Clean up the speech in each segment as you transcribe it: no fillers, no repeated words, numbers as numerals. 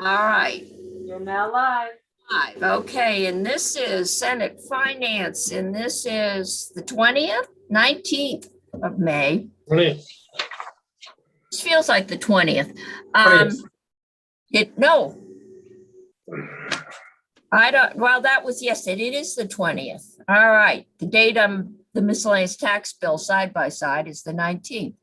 All right. You're now live. Live. Okay, and this is Senate Finance, and this is the 20th, 19th of May. 20th. This feels like the 20th. 20th. No. Well, that was yesterday. It is the 20th. All right. The date on the miscellaneous tax bill side by side is the 19th.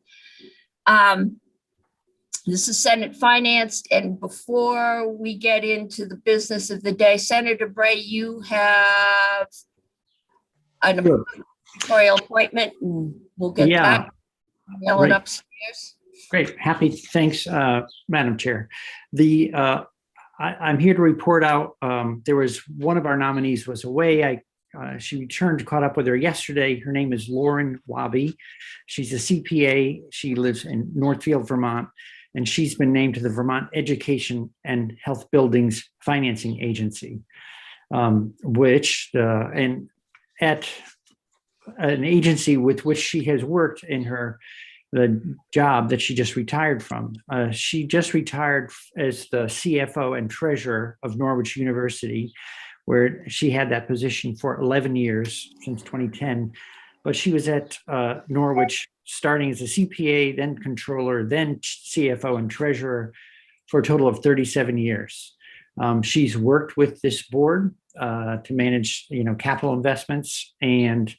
This is Senate Finance, and before we get into the business of the day, Senator Bray, you have an editorial appointment, and we'll get that. Yell it upstairs. Great. Thanks, Madam Chair. I'm here to report out, there was one of our nominees was away. She returned, caught up with her yesterday. Her name is Lauren Wobby. She's a CPA. She lives in Northfield, Vermont, and she's been named to the Vermont Education and Health Buildings Financing Agency, and at an agency with which she has worked in the job that she just retired from. She just retired as the CFO and treasurer of Norwich University, where she had that position for 11 years, since 2010. But she was at Norwich starting as a CPA, then controller, then CFO and treasurer for a total of 37 years. She's worked with this board to manage, capital investments. And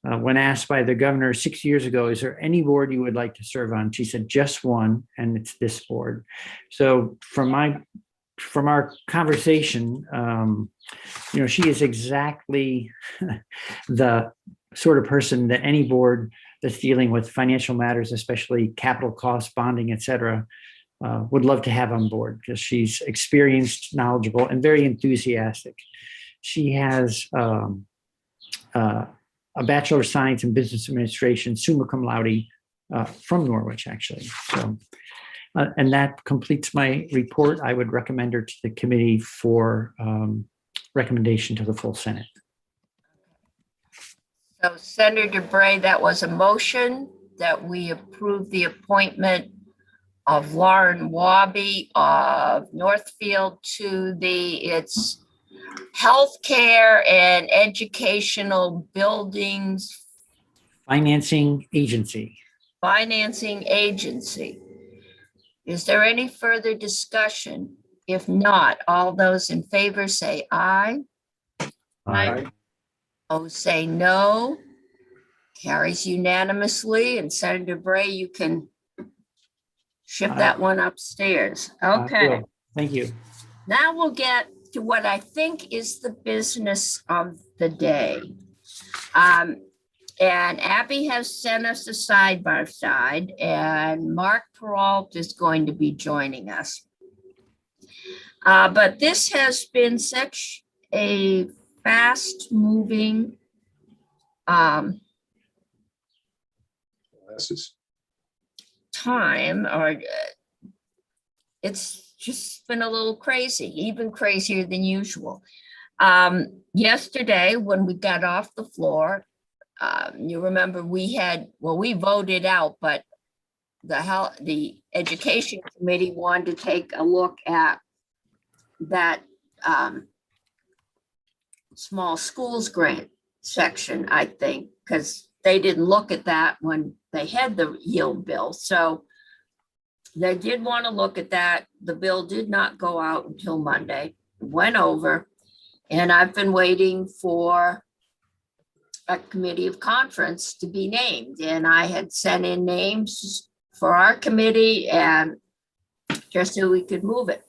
when asked by the governor 6 years ago, is there any board you would like to serve on? She said, just one, and it's this board. So from our conversation, she is exactly the sort of person that any board that's dealing with financial matters, especially capital costs, bonding, et cetera, would love to have on board, because she's experienced, knowledgeable, and very enthusiastic. She has a Bachelor of Science in Business Administration, summa cum laude, from Norwich, actually. So, and that completes my report. I would recommend her to the committee for recommendation to the full Senate. So Senator Bray, that was a motion that we approve the appointment of Lauren Wobby of Northfield to its healthcare and educational buildings Financing agency. Is there any further discussion? If not, all those in favor say aye. Aye. Oh, say no. Carries unanimously. And Senator Bray, you can shift that one upstairs. Okay. Thank you. Now we'll get to what I think is the business of the day. And Abby has sent us a side by side, and Mark Peralt is going to be joining us. But this has been such a fast-moving time, or it's just been a little crazy, even crazier than usual. Yesterday, when we got off the floor, you remember we voted out, but the Education Committee wanted to take a look at that small schools grant section, I think, because they didn't look at that when they had the yield bill. So they did want to look at that. The bill did not go out until Monday. It went over, and I've been waiting for a committee of conference to be named. And I had sent in names for our committee and just so we could move it.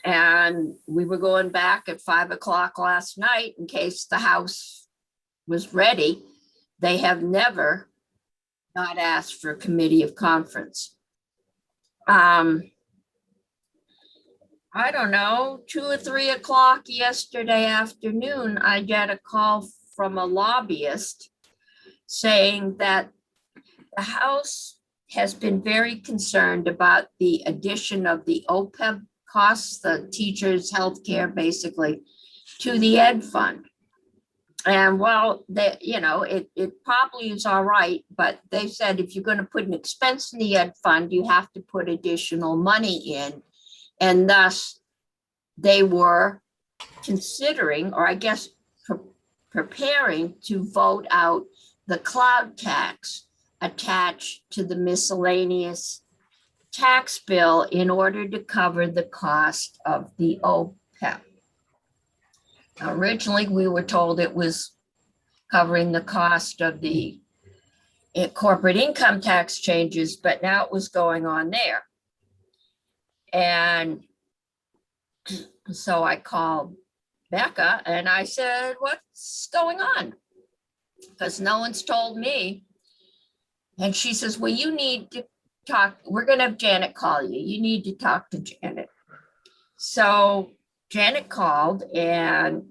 And we were going back at 5 o'clock last night in case the House was ready. They have never not asked for a committee of conference. I don't know, 2 or 3 o'clock yesterday afternoon, I got a call from a lobbyist saying that the House has been very concerned about the addition of the Opeb costs, the teachers' healthcare, basically, to the ed fund. And well, it probably is all right, but they said if you're going to put an expense in the ed fund, you have to put additional money in. And thus they were considering, or I guess preparing to vote out the cloud tax attached to the miscellaneous tax bill in order to cover the cost of the OPEB. Originally, we were told it was covering the cost of the corporate income tax changes, but now it was going on there. And so I called Becca and I said, what's going on? Because no one's told me. And she says, well, you need to talk. We're going to have Janet call you. You need to talk to Janet. So Janet called and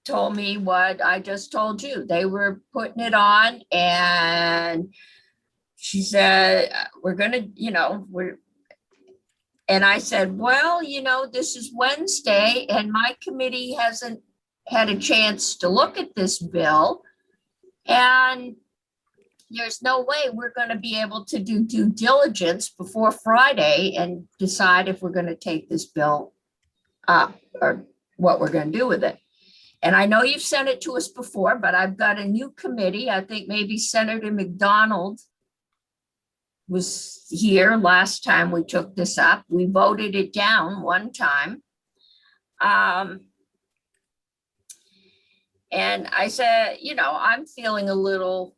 told me what I just told you. They were putting it on, and she said, we're going to, and I said, well, this is Wednesday and my committee hasn't had a chance to look at this bill. And there's no way we're going to be able to do due diligence before Friday and decide if we're going to take this bill up or what we're going to do with it. And I know you've sent it to us before, but I've got a new committee. I think maybe Senator McDonald was here last time we took this up. We voted it down one time. And I said, I'm feeling a little,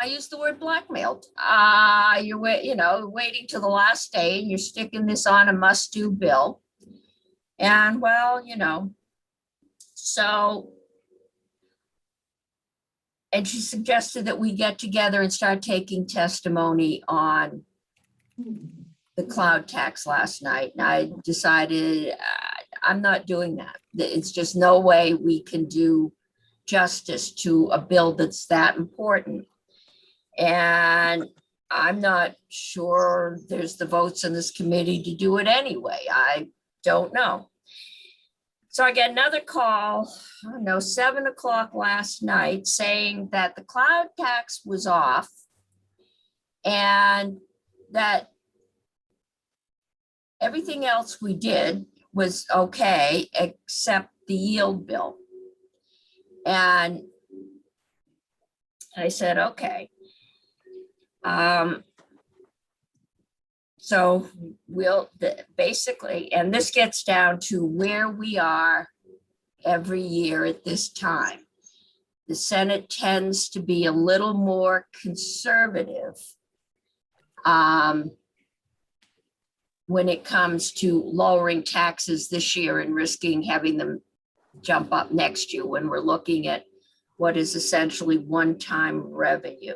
I used the word blackmailed. You're waiting till the last day and you're sticking this on a must-do bill. And well, so, and she suggested that we get together and start taking testimony on the cloud tax last night. And I decided I'm not doing that. It's just no way we can do justice to a bill that's that important. And I'm not sure there's the votes in this committee to do it anyway. I don't know. So I get another call, 7 o'clock last night saying that the cloud tax was off and that everything else we did was okay, except the yield bill. And I said, okay. So we'll basically, and this gets down to where we are every year at this time. The Senate tends to be a little more conservative when it comes to lowering taxes this year and risking having them jump up next year when we're looking at what is essentially one-time revenue.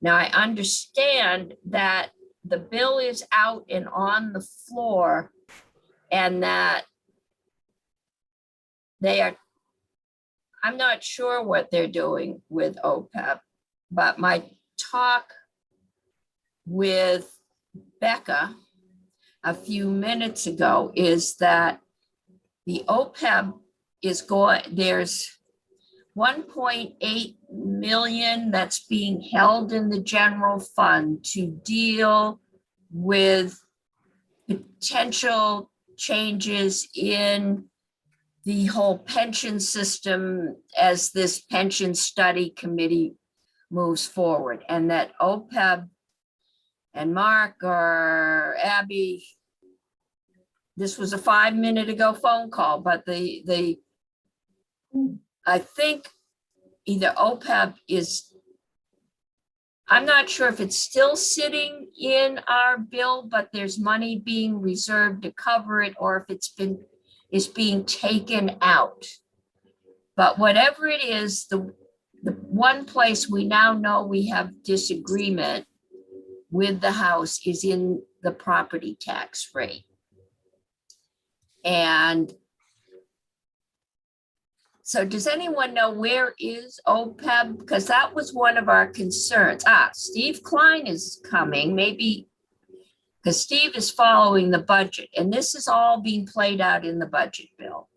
Now, I understand that the bill is out and on the floor and that I'm not sure what they're doing with OPEB, but my talk with Becca a few minutes ago is that the OPEB is there's 1.8 million that's being held in the general fund to deal with potential changes in the whole pension system as this pension study committee moves forward, and that OPEB and Mark or Abby, this was a 5-minute ago phone call, but I think either OPEB I'm not sure if it's still sitting in our bill, but there's money being reserved to cover it, or if is being taken out. But whatever it is, the one place we now know we have disagreement with the House is in the property tax rate. And so does anyone know where is OPEB? Because that was one of our concerns. Steve Klein is coming, maybe because Steve is following the budget, and this is all being played out in the budget bill.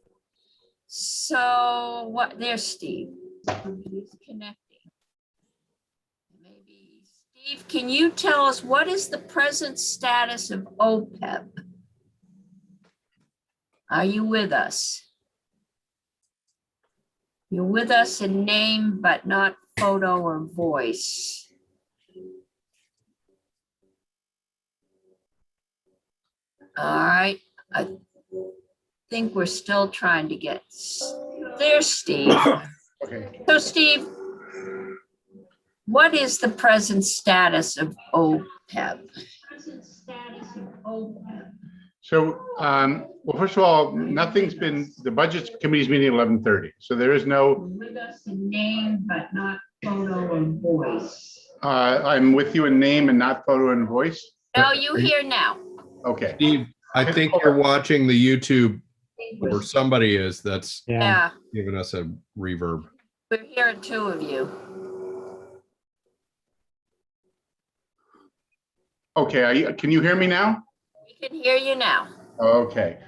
So there's Steve. He's connecting. Maybe Steve, can you tell us what is the present status of OPEB? Are you with us? You're with us in name, but not photo or voice. All right, I think we're still trying to get, there's Steve. Okay. So Steve, what is the present status of OPEB? Present status of OPEB. So, well, first of all, nothing's been, the budget committee's meeting at 11:30. So there is no, With us in name, but not photo or voice. I'm with you in name and not photo and voice. No, you here now. Okay. Steve, I think you're watching the YouTube, or somebody is, that's Yeah, giving us a reverb. we're hearing two of you. Okay. Can you hear me now? We can hear you now. Okay.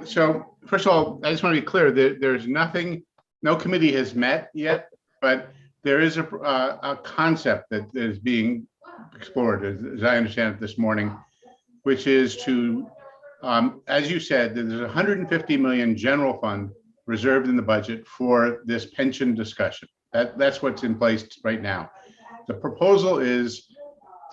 So first of all, I just want to be clear that there's nothing, no committee has met yet, but there is a concept that is being explored, as I understand it this morning, which is to, as you said, there's 150 million general fund reserved in the budget for this pension discussion. That's what's in place right now. The proposal is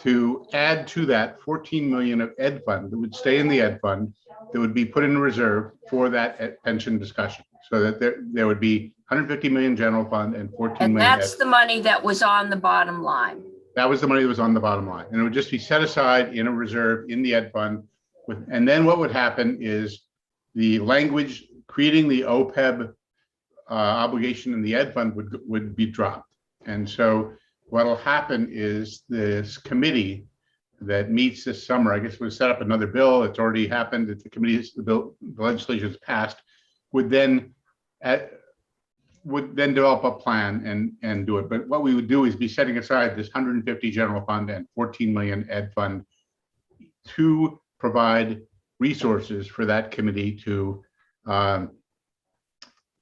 to add to that 14 million of ed fund that would stay in the ed fund that would be put in reserve for that pension discussion, so that there would be 150 million general fund and 14 And million. that's the money that was on the bottom line. That was the money that was on the bottom line, and it would just be set aside in a reserve in the ed fund. And then what would happen is the language creating the OPEB obligation in the ed fund would be dropped. And so what'll happen is this committee that meets this summer, I guess, would set up another bill. It's already happened. It's the committee, the legislation is passed, would then develop a plan and do it. But what we would do is be setting aside this 150 general fund and 14 million ed fund to provide resources for that committee to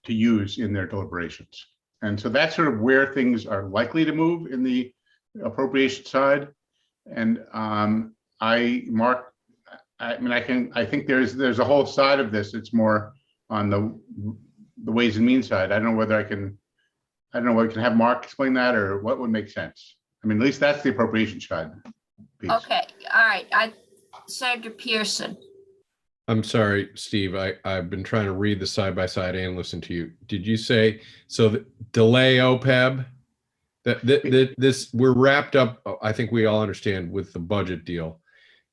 use in their deliberations. And so that's sort of where things are likely to move in the appropriation side. And I think there's a whole side of this. It's more on the ways and means side. I don't know whether we can have Mark explain that, or what would make sense. I mean, at least that's the appropriation side piece. Okay, all right. Sandra Pearson. I'm sorry, Steve, I've been trying to read the side-by-side and listen to you. Did you say, so delay OPEB? This, we're wrapped up, I think we all understand, with the budget deal.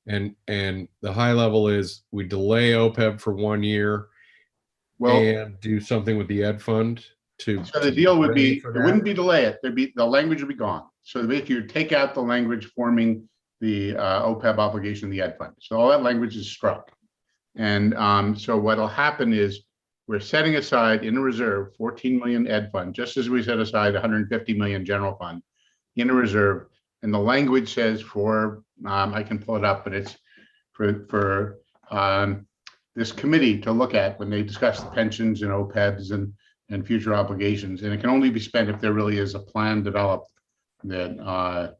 And the high level is we delay OPEB for 1 year, Well, and do something with the ed fund so the deal would be, for it that? wouldn't be delay it. The language would be gone. So basically, you take out the language forming the OPEB obligation in the ed fund. So all that language is struck. And so what'll happen is we're setting aside in a reserve 14 million ed fund, just as we set aside 150 million general fund in a reserve. And the language says for, I can pull it up, but it's for this committee to look at when they discuss the pensions and OPEBs and future obligations. And it can only be spent if there really is a plan developed that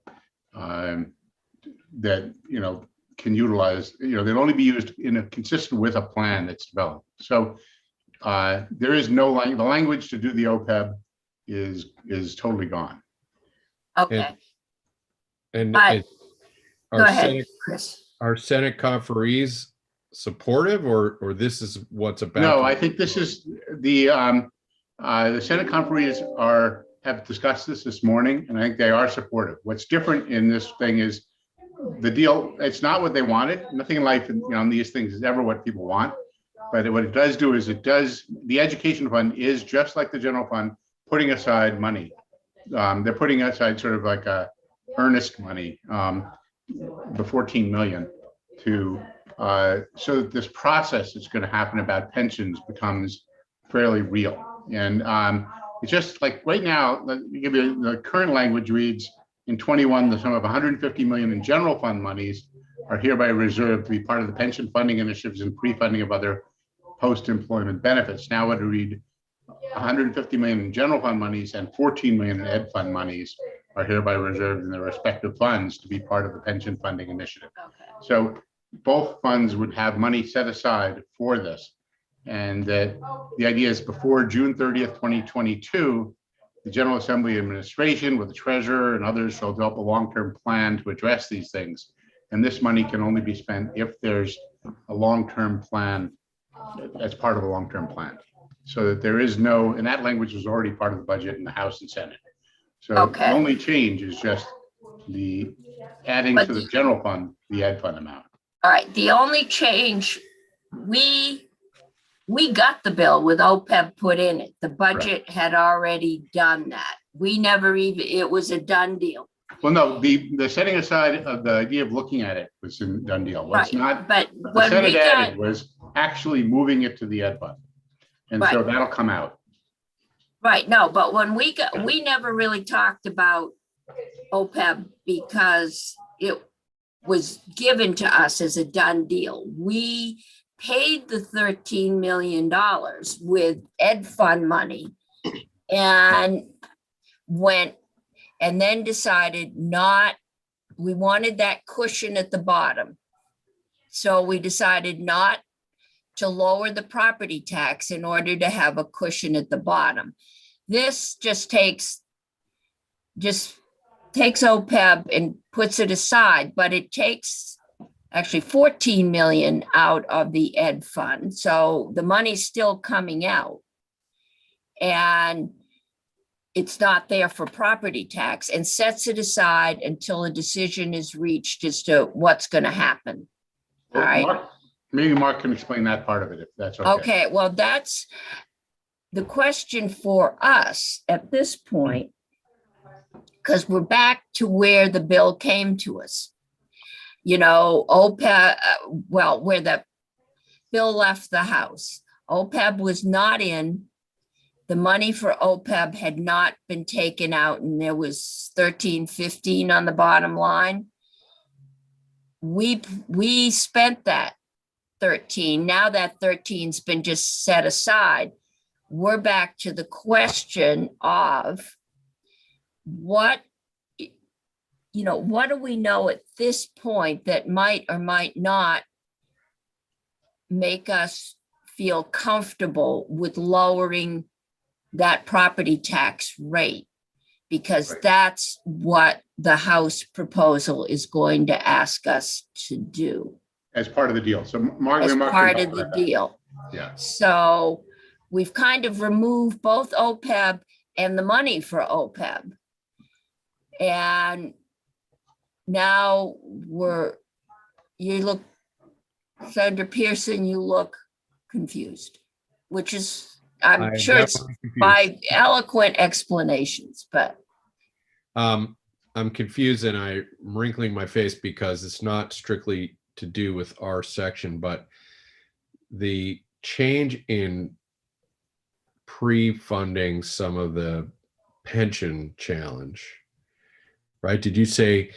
can utilize, they'll only be used consistent with a plan that's developed. So there is no the language to do the OPEB is totally gone. Okay, And But- our go ahead, Senate, Chris. our Senate conferees supportive, or this is what's about? No, to- I think this is the Senate conferees have discussed this morning, and I think they are supportive. What's different in this thing is the deal. It's not what they wanted. Nothing in life, on these things is ever what people want. But what it does do is the education fund is just like the general fund, putting aside money. They're putting aside sort of like a earnest money, the 14 million to so that this process that's going to happen about pensions becomes fairly real. And it's just like right now, let me give you the current language reads in 21, the sum of 150 million in general fund monies are hereby reserved to be part of the pension funding initiatives and pre-funding of other post-employment benefits. Now it would read 150 million in general fund monies and 14 million in ed fund monies are hereby reserved in their respective funds to be part of the pension funding initiative. Okay. So both funds would have money set aside for this. And that the idea is before June 30th, 2022, the General Assembly administration with the treasurer and others shall develop a long-term plan to address these things. And this money can only be spent if there's a long-term plan as part of a long-term plan. So that there is no, and that language was already part of the budget in the House and Senate. So Okay. the only change is just the adding But to the general fund, the ed fund amount. All right, the only change, we got the bill with OPEB put in it. The budget had already done that. We never even, it was a done deal. Well, no, the setting aside of the idea of looking at it was a done deal. What's Right, not, but the when we Senate got, added was actually moving it to the ed fund. And so Right. that'll come out. right, no, but when we got, we never really talked about OPEB because it was given to us as a done deal. We paid the $13 million with ed fund money and went and then decided not, we wanted that cushion at the bottom. So we decided not to lower the property tax in order to have a cushion at the bottom. This just takes OPEB and puts it aside, but it takes actually 14 million out of the ed fund. So the money's still coming out. And it's not there for property tax and sets it aside until a decision is reached as to what's going to happen. All Well, right. Maybe Mark can explain that part of it, if that's okay. Okay, well, that's the question for us at this point, because we're back to where the bill came to us. You know, OPEB, well, where the bill left the House. OPEB was not in. The money for OPEB had not been taken out, and there was 13, 15 on the bottom line. We spent that 13. Now that 13's been just set aside, we're back to the question of what do we know at this point that might or might not make us feel comfortable with lowering that property tax rate? Because Right. that's what the House proposal is going to ask us to do As part of the deal. So Mark. as Mark can part talk of the about that. deal. Yeah. So we've kind of removed both OPEB and the money for OPEB. And now you look, Senator Pearson, you look confused, which is, I'm sure it's by eloquent explanations, but. I'm confused and I'm wrinkling my face because it's not strictly to do with our section, but the change in pre-funding some of the pension challenge, right? Did you say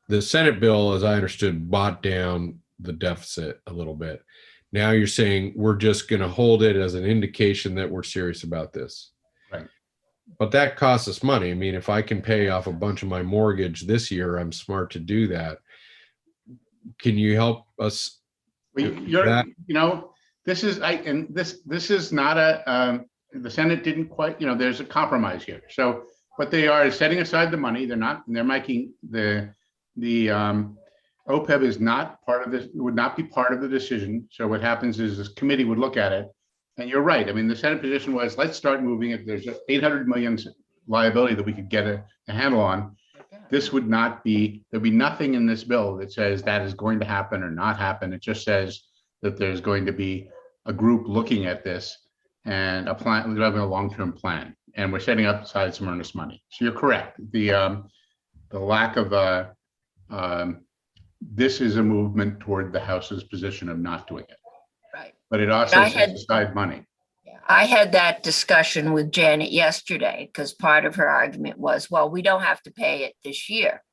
the Senate bill, as I understood, brought down the deficit a little bit? Now you're saying we're just going to hold it as an indication that we're serious about this. Right. But that costs us money. I mean, if I can pay off a bunch of my mortgage this year, I'm smart to do that. Can you help us? Well, this is not the Senate didn't quite, there's a compromise here. So what they are is setting aside the money. They're making the OPEB is not part of this, would not be part of the decision. So what happens is this committee would look at it. And you're right. I mean, the Senate position was, let's start moving it. There's 800 million liability that we could get a handle on. This would not be, there'd be nothing in this bill that says that is going to happen or not happen. It just says that there's going to be a group looking at this and a plan, we're having a long-term plan, and we're setting up aside some earnest money. So you're correct. The lack of this is a movement toward the House's position of not doing it. Right. But it also sets aside money. I had that discussion with Janet yesterday because part of her argument was, well, we don't have to pay it this year.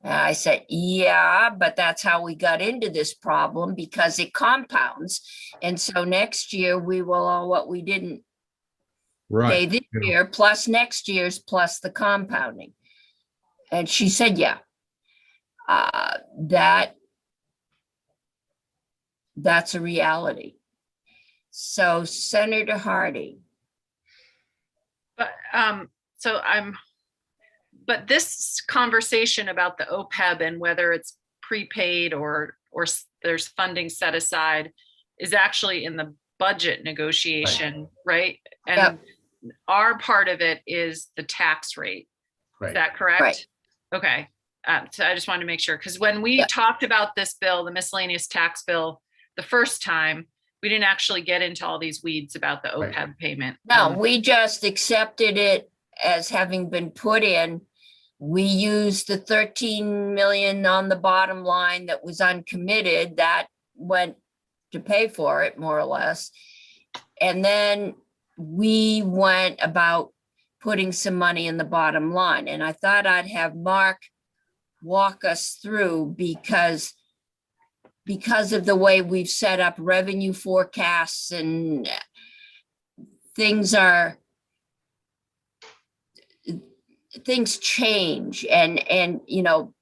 And I said, yeah, but that's how we got into this problem because it compounds. And so next year we will owe what we didn't pay this year plus next year's plus the compounding. And she said, yeah. That's a reality. So Senator Hardy. But but this conversation about the OPEB and whether it's prepaid or there's funding set aside is actually in the budget negotiation, right? And our part of it is the tax rate. Is that correct? Right. Okay. So I just wanted to make sure, because when we talked about this bill, the miscellaneous tax bill, the first time, we didn't actually get into all these weeds about the OPEB payment. No, we just accepted it as having been put in. We used the 13 million on the bottom line that was uncommitted, that went to pay for it, more or less. And then we went about putting some money in the bottom line. And I thought I'd have Mark walk us through, because of the way we've set up revenue forecasts and things change, and you know,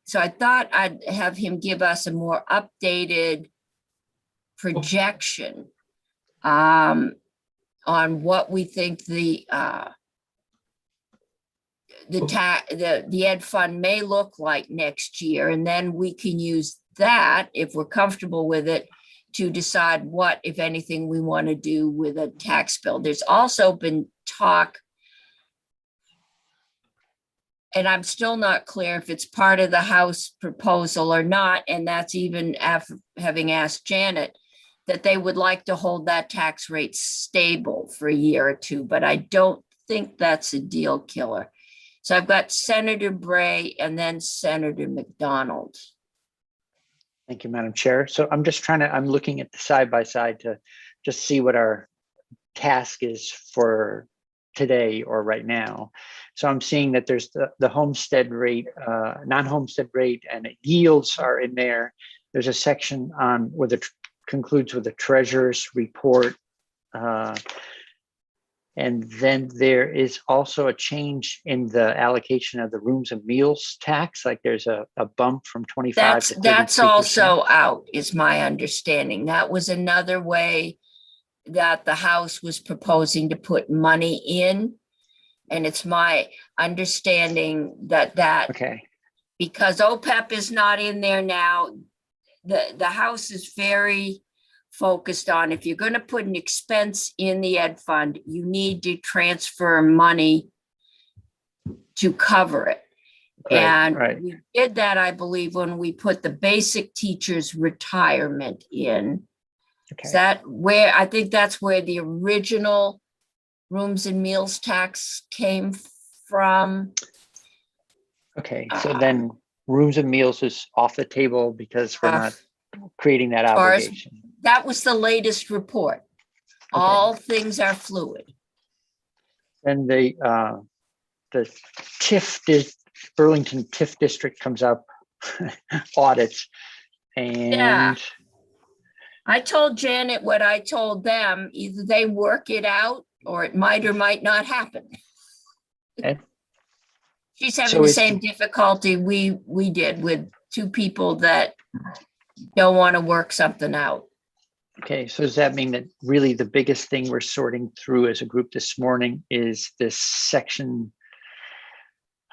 so I thought I'd have him give us a more updated projection on what we think the ed fund may look like next year, and then we can use that, if we're comfortable with it, to decide what, if anything, we want to do with a tax bill. There's also been talk, and I'm still not clear if it's part of the House proposal or not, and that's even after having asked Janet, that they would like to hold that tax rate stable for a year or two, but I don't think that's a deal killer. So I've got Senator Bray and then Senator McDonald. Thank you, Madam Chair. So I'm just I'm looking at the side by side to just see what our task is for today or right now. So I'm seeing that there's the homestead rate, non-homestead rate, and yields are in there. There's a section on where concludes with the treasurer's report. And then there is also a change in the allocation of the rooms and meals tax. Like there's a bump from 25 to 32%. That's also out, is my understanding. That was another way that the House was proposing to put money in. And it's my understanding that okay, because OPEB is not in there now, the House is very focused on, if you're going to put an expense in the ed fund, you need to transfer money to cover it. We did that, I believe, when we put the basic teachers' retirement in. Okay. Is that where, I think that's where the original rooms and meals tax came from. Okay, so then rooms and meals is off the table because we're not creating that obligation. That was the latest report. Okay. All things are fluid. And the TIF, Burlington TIF district comes up, audits, and I told Janet what I told them. Either they work it out, or it might or might not happen. Okay. She's having the same difficulty we did with two people that don't want to work something out. Okay, so does that mean that really the biggest thing we're sorting through as a group this morning is this section,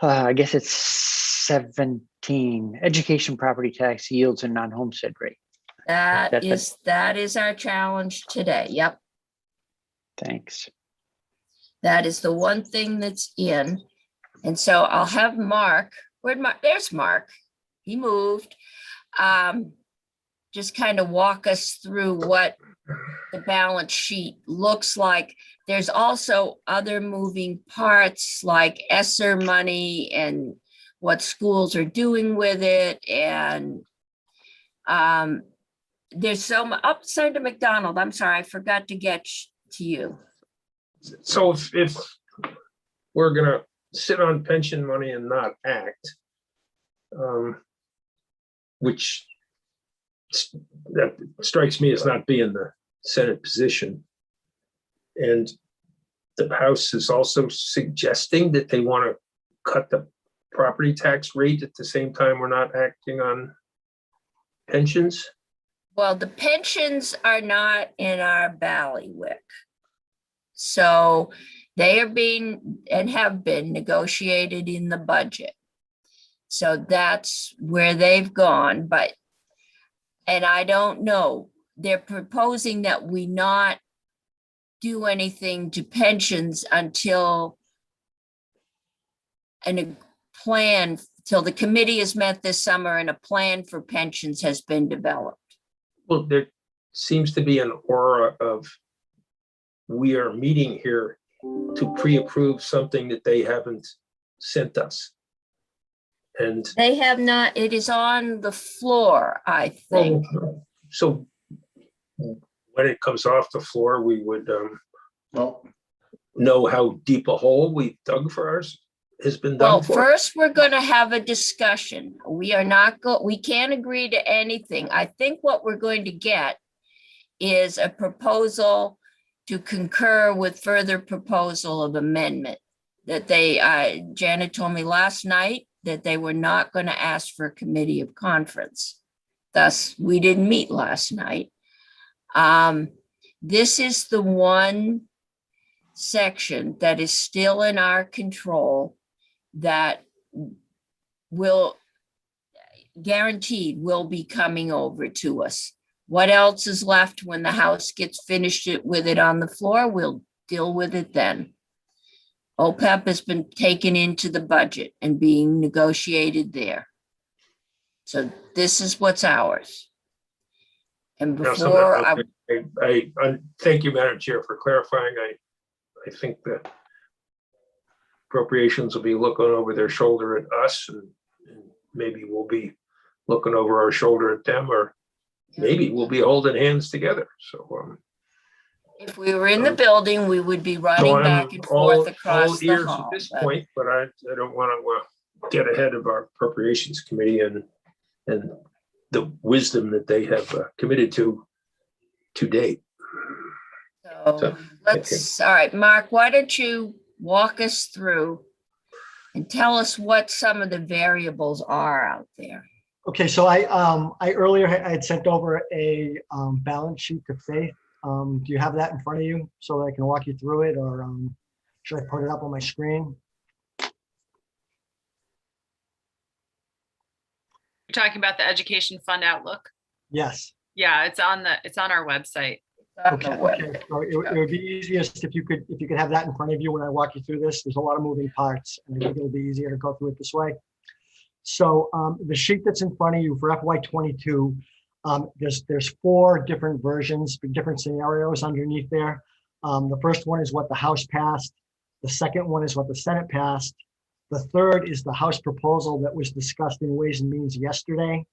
I guess it's 17, education property tax yields and non-homestead rate? That is our challenge today. Yep. Thanks. That is the one thing that's in. And so I'll have Mark, there's Mark, he moved. Just kind of walk us through what the balance sheet looks like. There's also other moving parts like ESSER money and what schools are doing with it. And there's Senator McDonald, I'm sorry, I forgot to get to you. So if we're gonna sit on pension money and not act, which that strikes me as not being the Senate position. And the House is also suggesting that they want to cut the property tax rate at the same time we're not acting on pensions? Well, the pensions are not in our bailiwick. So they are being and have been negotiated in the budget. So that's where they've gone, and I don't know, they're proposing that we not do anything to pensions until a plan, till the committee is met this summer and a plan for pensions has been developed. Well, there seems to be an aura of we are meeting here to pre-approve something that they haven't sent us. And They have not, it is on the floor, I think. so when it comes off the floor, we would Well, know how deep a hole we've dug for ours has been Well, done for. first, we're going to have a discussion. We can't agree to anything. I think what we're going to get is a proposal to concur with further proposal of amendment that Janet told me last night that they were not going to ask for a committee of conference. Thus, we didn't meet last night. This is the one section that is still in our control that will guaranteed will be coming over to us. What else is left when the House gets finished with it on the floor? We'll deal with it then. OPEB has been taken into the budget and being negotiated there. So this is what's ours. And Now, before I thank you, Madam Chair, for clarifying. I think that appropriations will be looking over their shoulder at us, and maybe we'll be looking over our shoulder at them, or maybe we'll be holding hands together. So if we were in the building, we would be running I'm back and forth all across the ears at hall. this but- point, but I don't want to get ahead of our appropriations committee and the wisdom that they have committed to date. So let's, all right, Mark, why don't you walk us through and tell us what some of the variables are out there? Okay, so I earlier I had sent over a balance sheet to Faith. Do you have that in front of you so that I can walk you through it, or should I put it up on my screen? You're talking about the education fund outlook? Yes. Yeah, it's on our website. Okay. Okay. So it would be easiest if you could have that in front of you when I walk you through this. There's a lot of moving parts, and I think it'll be easier to go through it this way. So the sheet that's in front of you for FY22, there's 4 different versions, different scenarios underneath there. The first one is what the House passed. The second one is what the Senate passed. The third is the House proposal that was discussed in Ways and Means yesterday.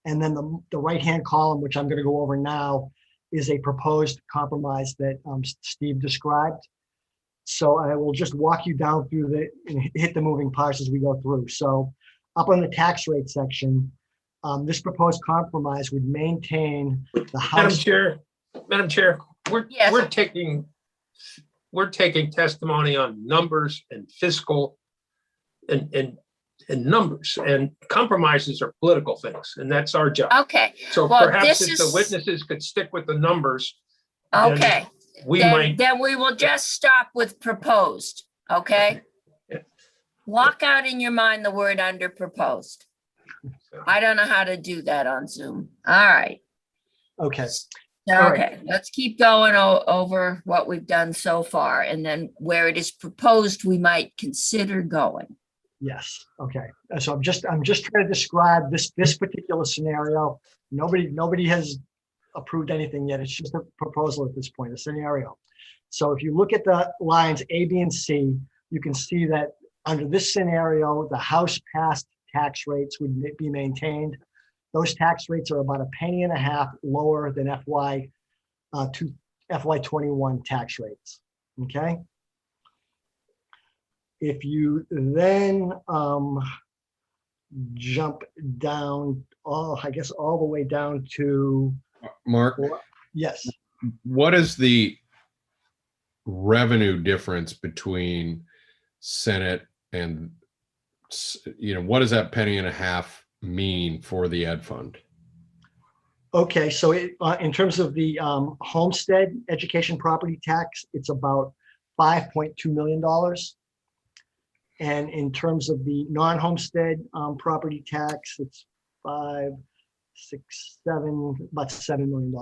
And then the right-hand column, which I'm going to go over now, is a proposed compromise that Steve described. So I will just walk you down through and hit the moving parts as we go through. So up on the tax rate section, this proposed compromise would maintain the House. Madam Chair, Yes. we're taking testimony on numbers and fiscal and numbers, and compromises are political things, and that's our job. Okay, So well, perhaps this if the is- witnesses could stick with the numbers, then okay. we Then, might. then we will just stop with proposed, okay? Yeah. Walk out in your mind the word under proposed. I don't know how to do that on Zoom. All right. Okay. All right. Okay, let's keep going over what we've done so far, and then where it is proposed, we might consider going. Yes. Okay. So I'm just trying to describe this particular scenario. Nobody has approved anything yet. It's just a proposal at this point, a scenario. So if you look at the lines A, B, and C, you can see that under this scenario, the House passed tax rates would be maintained. Those tax rates are about $0.015 lower than FY21 tax rates. Okay. If you then jump down, all the way down to, Mark, yes. what is the revenue difference between Senate and what does that penny and a half mean for the ed fund? Okay, so in terms of the homestead education property tax, it's about $5.2 million. And in terms of the non-homestead property tax, it's about $7 million.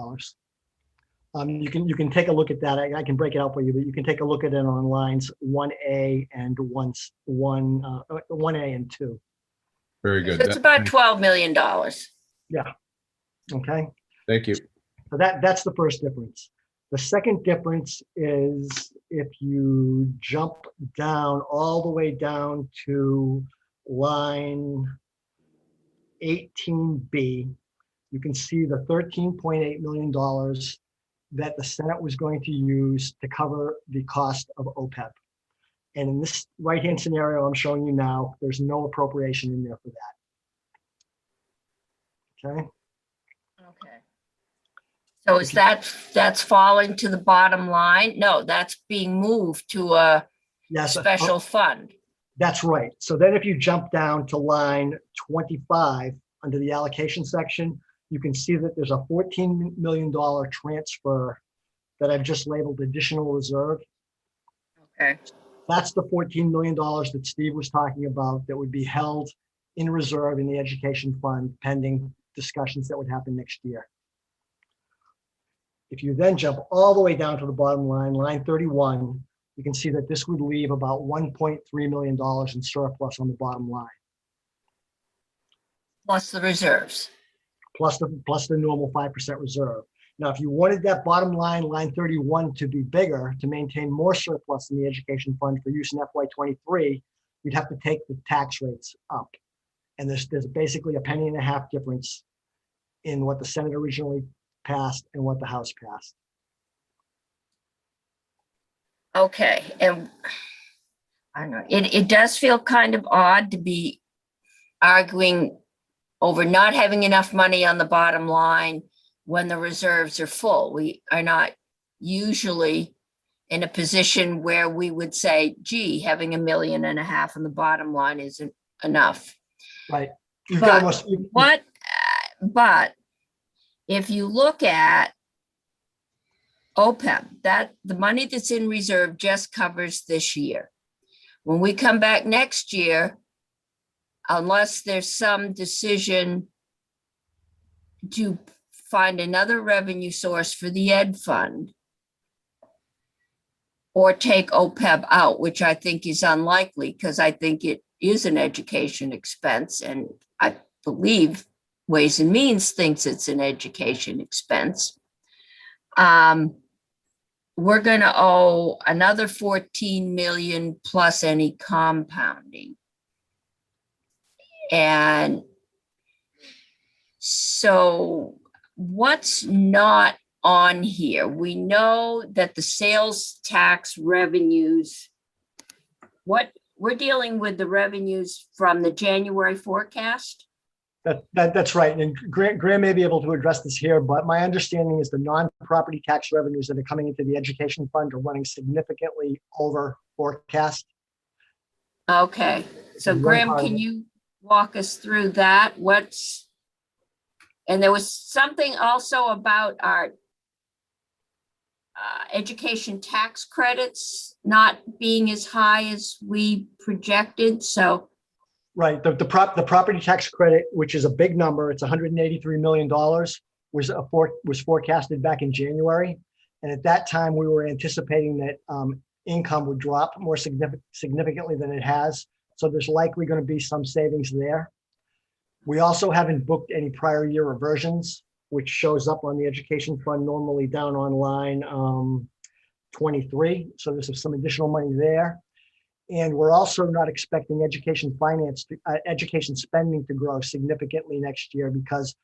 You can take a look at that. I can break it out for you, but you can take a look at it on lines 1A and 1A and 2. Very good. So it's about $12 million. Okay. Thank you. So that's the first difference. The second difference is if you jump down all the way down to line 18B, you can see the $13.8 million that the Senate was going to use to cover the cost of OPEB. And in this right-hand scenario I'm showing you now, there's no appropriation in there for that. Okay. Okay. So is that's falling to the bottom line? No, that's being moved to a Yes. special fund. That's right. So then if you jump down to line 25 under the allocation section, you can see that there's a $14 million transfer that I've just labeled additional reserve. Okay. That's the $14 million that Steve was talking about that would be held in reserve in the education fund pending discussions that would happen next year. If you then jump all the way down to the bottom line, line 31, you can see that this would leave about $1.3 million in surplus on the bottom line, Plus the reserves. plus the normal 5% reserve. Now, if you wanted that bottom line, line 31, to be bigger, to maintain more surplus in the education fund for use in FY23, you'd have to take the tax rates up. And there's basically a penny and a half difference in what the Senate originally passed and what the House passed. Okay, and I don't know, it does feel kind of odd to be arguing over not having enough money on the bottom line when the reserves are full. We are not usually in a position where we would say, gee, having $1.5 million on the bottom line isn't enough. Right. You've But got almost, but if you look at OPEB, that the money that's in reserve just covers this year. When we come back next year, unless there's some decision to find another revenue source for the ed fund or take OPEB out, which I think is unlikely because I think it is an education expense, and I believe Ways and Means thinks it's an education expense. We're going to owe another 14 million plus any compounding. And so what's not on here? We know that the sales tax revenues, we're dealing with the revenues from the January forecast. that's right. And Graham may be able to address this here, but my understanding is the non-property tax revenues that are coming into the education fund are running significantly over forecast. Okay, so Graham, can you walk us through that? And there was something also about our education tax credits not being as high as we projected, so. Right, the property tax credit, which is a big number, it's $183 million, was forecasted back in January. And at that time, we were anticipating that income would drop more significantly than it has. So there's likely going to be some savings there. We also haven't booked any prior year reversions, which shows up on the education fund normally down on line 23. So there's some additional money there. And we're also not expecting education spending to grow significantly next year because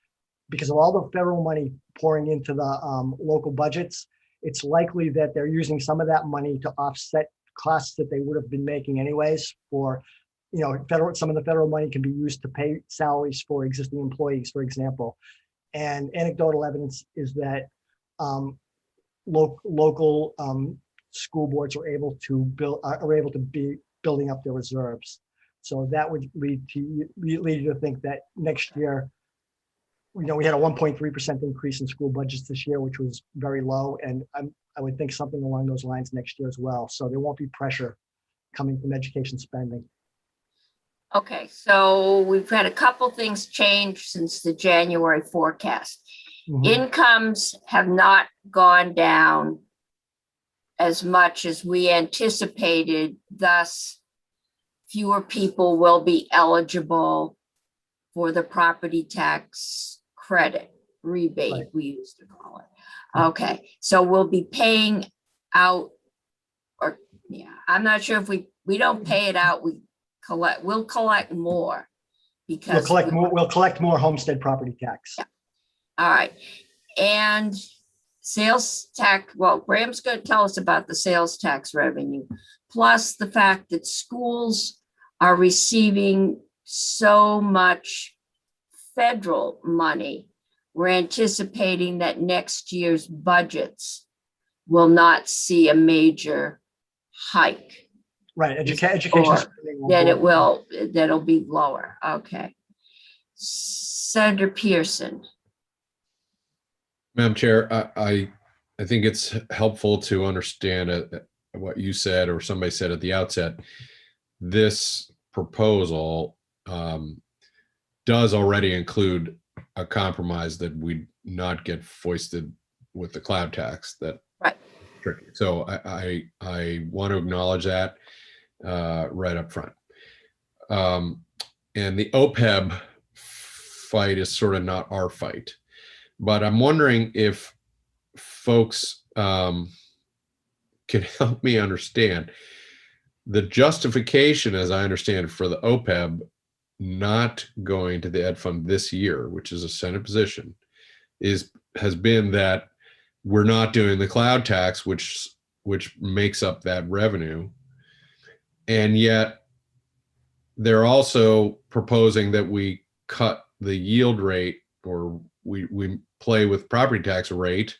of all the federal money pouring into the local budgets. It's likely that they're using some of that money to offset costs that they would have been making anyways for, some of the federal money can be used to pay salaries for existing employees, for example. And anecdotal evidence is that local school boards are able to be building up their reserves. So that would lead you to think that next year, we had a 1.3% increase in school budgets this year, which was very low. And I would think something along those lines next year as well. So there won't be pressure coming from education spending. Okay, so we've had a couple things change since the January forecast. Mhm. Incomes have not gone down as much as we anticipated, thus fewer people will be eligible for the property tax credit rebate, Right. we used to call it. Okay, so we'll be paying out, or yeah, I'm not sure if we don't pay it out, we'll collect more because We'll collect more homestead property tax. Yeah. All right. And sales tax, well, Graham's going to tell us about the sales tax revenue, plus the fact that schools are receiving so much federal money. We're anticipating that next year's budgets will not see a major hike. Right, education. Then that'll be lower. Okay. Senator Pearson. Madam Chair, I think it's helpful to understand what you said or somebody said at the outset. This proposal does already include a compromise that we not get foisted with the cloud tax. That right. Tricky. So I want to acknowledge that right up front. And the Opeb fight is sort of not our fight. But I'm wondering if folks can help me understand the justification, as I understand it, for the Opeb not going to the Ed Fund this year, which is a Senate position, has been that we're not doing the cloud tax, which makes up that revenue, and yet they're also proposing that we cut the yield rate, or we play with property tax rate.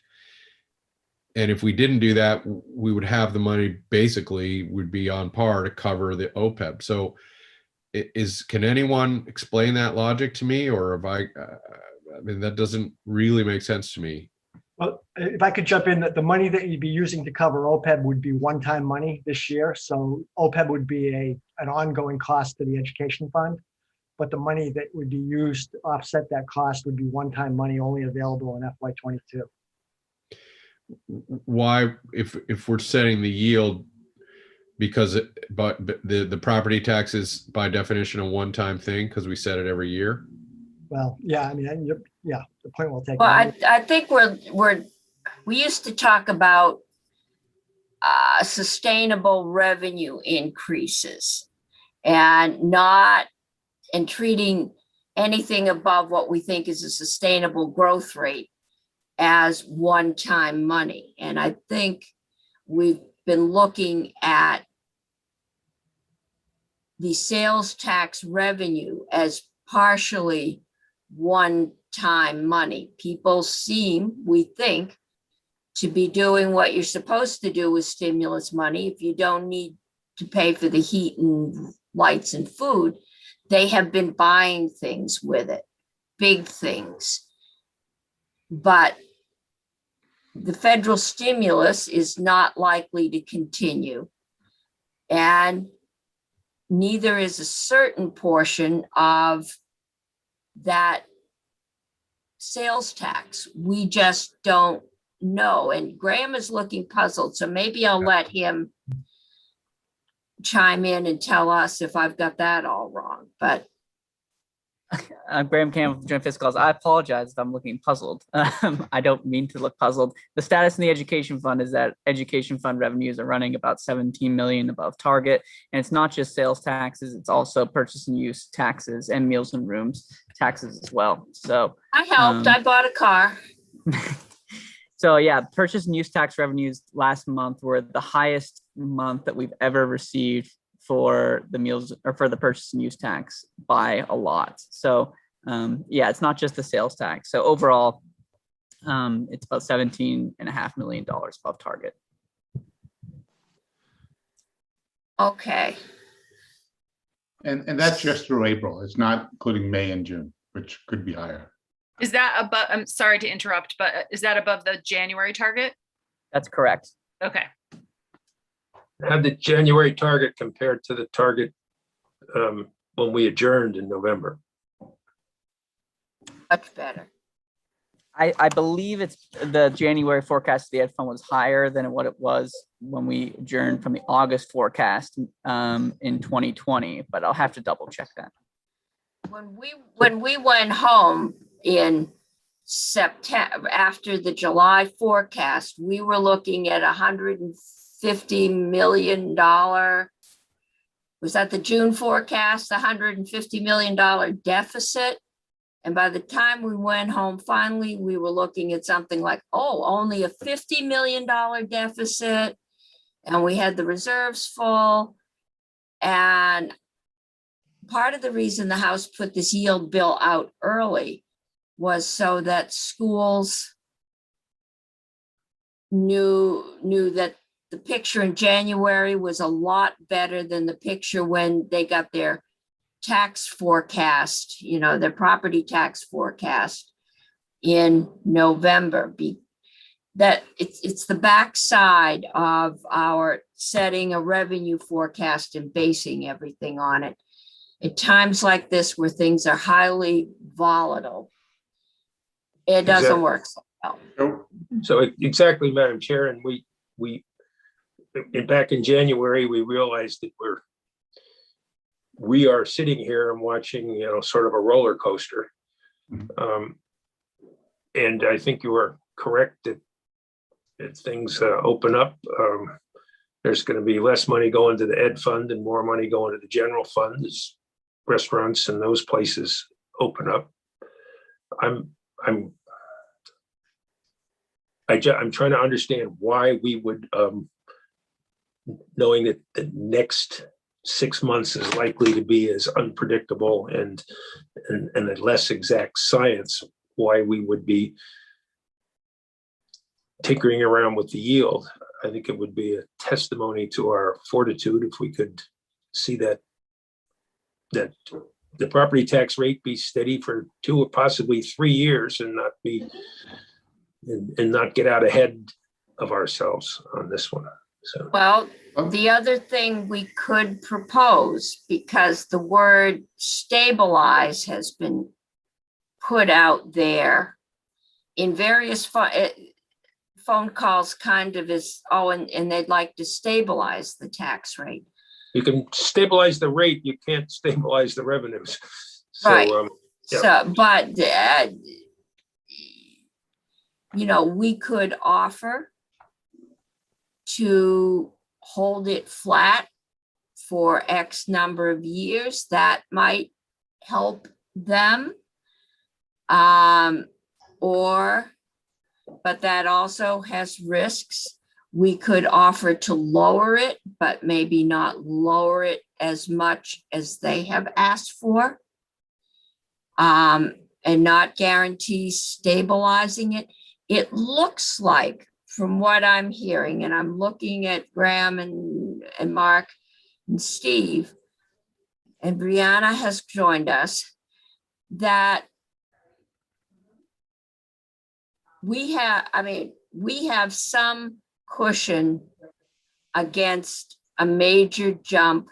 And if we didn't do that, we would have the money, basically would be on par to cover the OPEB. So can anyone explain that logic to me? Or if I mean, that doesn't really make sense to me. Well, if I could jump in, that the money that you'd be using to cover OPEB would be one-time money this year. So OPEB would be an ongoing cost to the education fund. But the money that would be used to offset that cost would be one-time money only available in FY22. Why, if we're setting the yield, because but the property tax is by definition a one-time thing because we set it every year? Well, yeah, I mean, yeah, the point we'll take. Well, I think we used to talk about sustainable revenue increases and treating anything above what we think is a sustainable growth rate as one-time money. And I think we've been looking at the sales tax revenue as partially one-time money. People seem, we think, to be doing what you're supposed to do with stimulus money. If you don't need to pay for the heat and lights and food, they have been buying things with it, big things. But the federal stimulus is not likely to continue. And neither is a certain portion of that sales tax. We just don't know. And Graham is looking puzzled, so maybe I'll let him chime in and tell us if I've got that all wrong. But I'm Graham Campbell with Joint Fiscals. I apologize if I'm looking puzzled. I don't mean to look puzzled. The status in the education fund is that education fund revenues are running about 17 million above target. And it's not just sales taxes, it's also purchase and use taxes and meals and rooms taxes as well. So I helped, I bought a car. So yeah, purchase and use tax revenues last month were the highest month that we've ever received for the meals or for the purchase and use tax by a lot. So yeah, it's not just the sales tax. So overall, it's about $17.5 million above target. Okay. And that's just through April. It's not including May and June, which could be higher. Is that above, I'm sorry to interrupt, but is that above the January target? That's correct. Okay. How did January target compared to the target when we adjourned in November? Much better. I believe it's the January forecast of the Ed Fund was higher than what it was when we adjourned from the August forecast in 2020, but I'll have to double check that. When we went home in September, after the July forecast, we were looking at $150 million. Was that the June forecast, $150 million deficit? And by the time we went home, finally, we were looking at something like, oh, only a $50 million deficit. And we had the reserves full. And part of the reason the House put this yield bill out early was so that schools knew that the picture in January was a lot better than the picture when they got their tax forecast, their property tax forecast in November. That it's the backside of our setting a revenue forecast and basing everything on it. At times like this where things are highly volatile, it doesn't work so well. So exactly, Madam Chair, and we back in January, we realized that we are sitting here and watching, sort of a roller coaster. And I think you are correct that if things open up, there's going to be less money going to the Ed Fund and more money going to the general fund as restaurants and those places open up. I'm trying to understand why we would, knowing that the next 6 months is likely to be as unpredictable and a less exact science, why we would be tinkering around with the yield. I think it would be a testimony to our fortitude if we could see that the property tax rate be steady for 2 or possibly 3 years and not get out ahead of ourselves on this one. So, well, the other thing we could propose, because the word stabilize has been put out there in various phone calls, kind of is, and they'd like to stabilize the tax rate. you can stabilize the rate, you can't stabilize the revenues. So, Right. Yeah. So, but, we could offer to hold it flat for X number of years. That might help them. But that also has risks. We could offer to lower it, but maybe not lower it as much as they have asked for. And not guarantee stabilizing it. It looks like, from what I'm hearing, and I'm looking at Graham and Mark and Steve, and Brianna has joined us, that we have some cushion against a major jump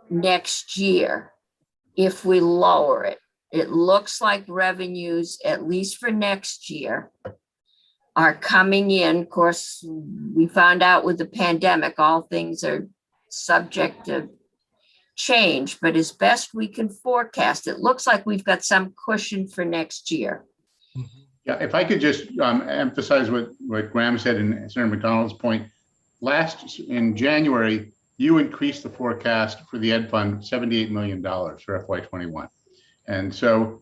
next year if we lower it. It looks like revenues, at least for next year, are coming in. Of course, we found out with the pandemic, all things are subject to change, but as best we can forecast, it looks like we've got some cushion for next year. Yeah, if I could just emphasize what Graham said and Senator McDonald's point. In January, you increased the forecast for the Ed Fund $78 million for FY21. And so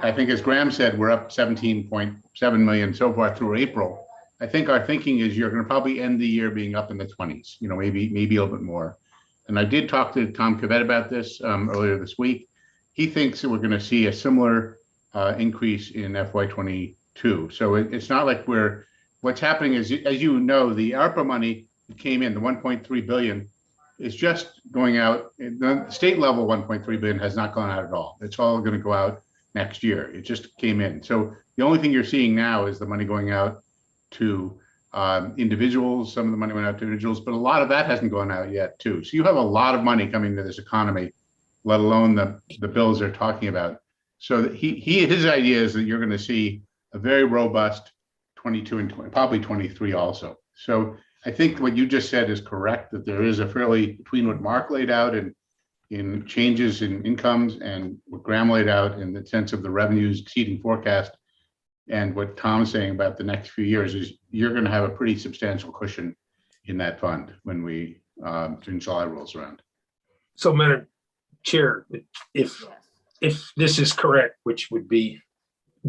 I think, as Graham said, we're up 17.7 million so far through April. I think our thinking is you're going to probably end the year being up in the 20s, maybe a little bit more. And I did talk to Tom Cavett about this earlier this week. He thinks that we're going to see a similar increase in FY22. So it's not like what's happening is, as you know, the ARPA money that came in, the 1.3 billion, is just going out. The state level 1.3 billion has not gone out at all. It's all going to go out next year. It just came in. So the only thing you're seeing now is the money going out to individuals. Some of the money went out to individuals, but a lot of that hasn't gone out yet too. So you have a lot of money coming to this economy, let alone the bills they're talking about. So his idea is that you're going to see a very robust 22 and 20, probably 23 also. So I think what you just said is correct, that there is a fairly, between what Mark laid out and in changes in incomes and what Graham laid out in the sense of the revenues exceeding forecast, and what Tom's saying about the next few years, is you're going to have a pretty substantial cushion in that fund when June, July rolls around. So, Madam Chair, if this is correct, which would be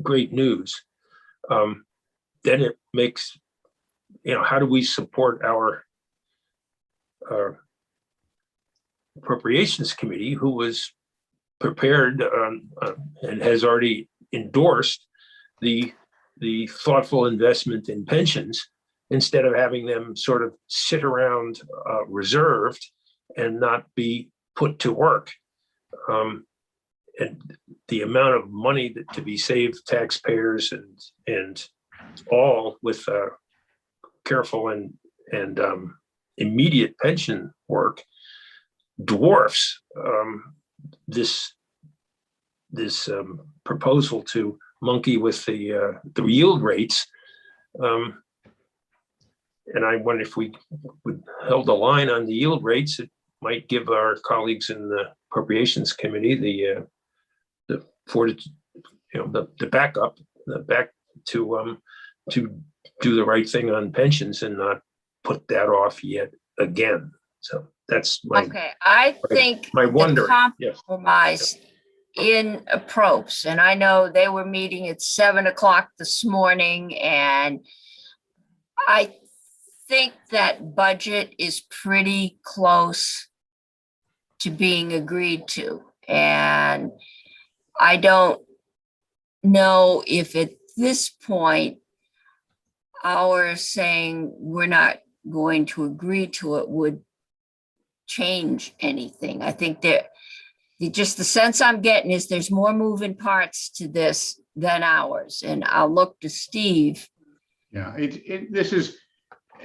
great news, then it makes, how do we support our Appropriations Committee, who was prepared and has already endorsed the thoughtful investment in pensions, instead of having them sort of sit around reserved and not be put to work. And the amount of money that to be saved taxpayers and all with careful and immediate pension work dwarfs this proposal to monkey with the yield rates. And I wonder if we would held the line on the yield rates, it might give our colleagues in the Appropriations Committee the backup, the back to do the right thing on pensions and not put that off yet again. So that's my Okay, I think my wonder. the Yes. compromise in approach, and I know they were meeting at 7 o'clock this morning, and I think that budget is pretty close to being agreed to. And I don't know if at this point our saying we're not going to agree to it would change anything. I think that just the sense I'm getting is there's more moving parts to this than ours. And I'll look to Steve. Yeah, this is,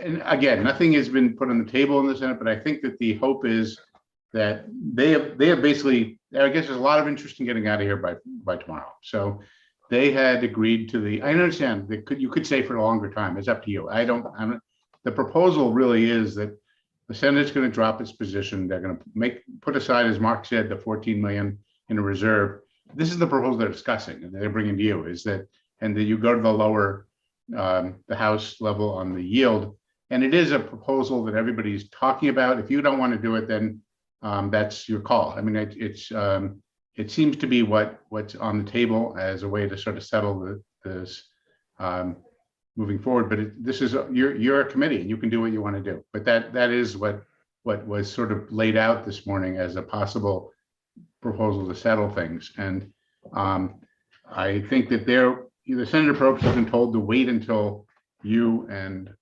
and again, nothing has been put on the table in the Senate, but I think that the hope is that they have basically, I guess there's a lot of interest in getting out of here by tomorrow. So they had agreed to I understand that you could say for a longer time, it's up to you. The proposal really is that the Senate's going to drop its position. They're going to put aside, as Mark said, the 14 million in a reserve. This is the proposal they're discussing and they're bringing to you, and that you go to the lower, the House level on the yield. And it is a proposal that everybody's talking about. If you don't want to do it, then that's your call. I mean, it seems to be what's on the table as a way to sort of settle this moving forward. But this is you're a committee and you can do what you want to do. But that is what was sort of laid out this morning as a possible proposal to settle things. And I think that the Senator Probst has been told to wait until you and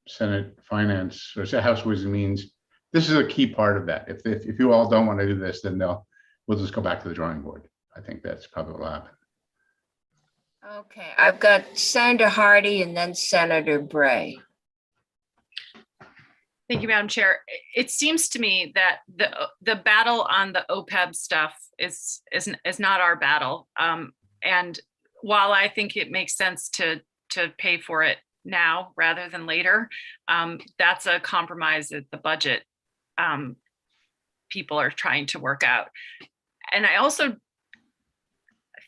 Senate Finance or House Ways and Means. This is a key part of that. If you all don't want to do this, then we'll just go back to the drawing board. I think that's probably what will happen. Okay, I've got Senator Hardy and then Senator Bray. Thank you, Madam Chair. It seems to me that the battle on the Opeb stuff is not our battle. And while I think it makes sense to pay for it now rather than later, that's a compromise that the budget people are trying to work out. And I also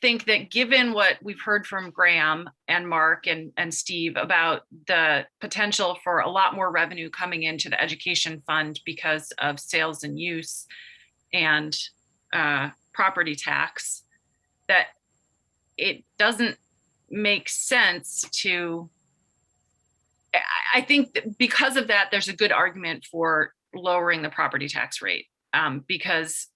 think that given what we've heard from Graham and Mark and Steve about the potential for a lot more revenue coming into the education fund because of sales and use and property tax, that it doesn't make sense to, I think that because of that, there's a good argument for lowering the property tax rate because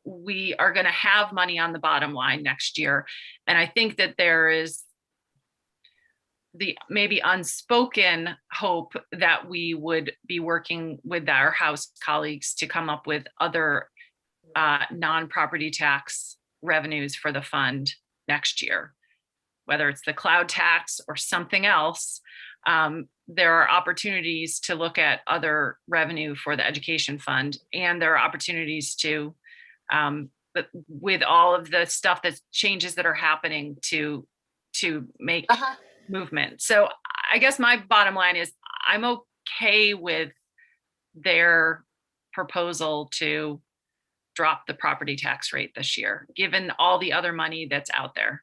we are going to have money on the bottom line next year. And I think that there is the maybe unspoken hope that we would be working with our House colleagues to come up with other non-property tax revenues for the fund next year, whether it's the cloud tax or something else. There are opportunities to look at other revenue for the education fund, and there are opportunities to, but with all of the stuff that changes that are happening to make movement. So I guess my bottom line is I'm okay with their proposal to drop the property tax rate this year, given all the other money that's out there.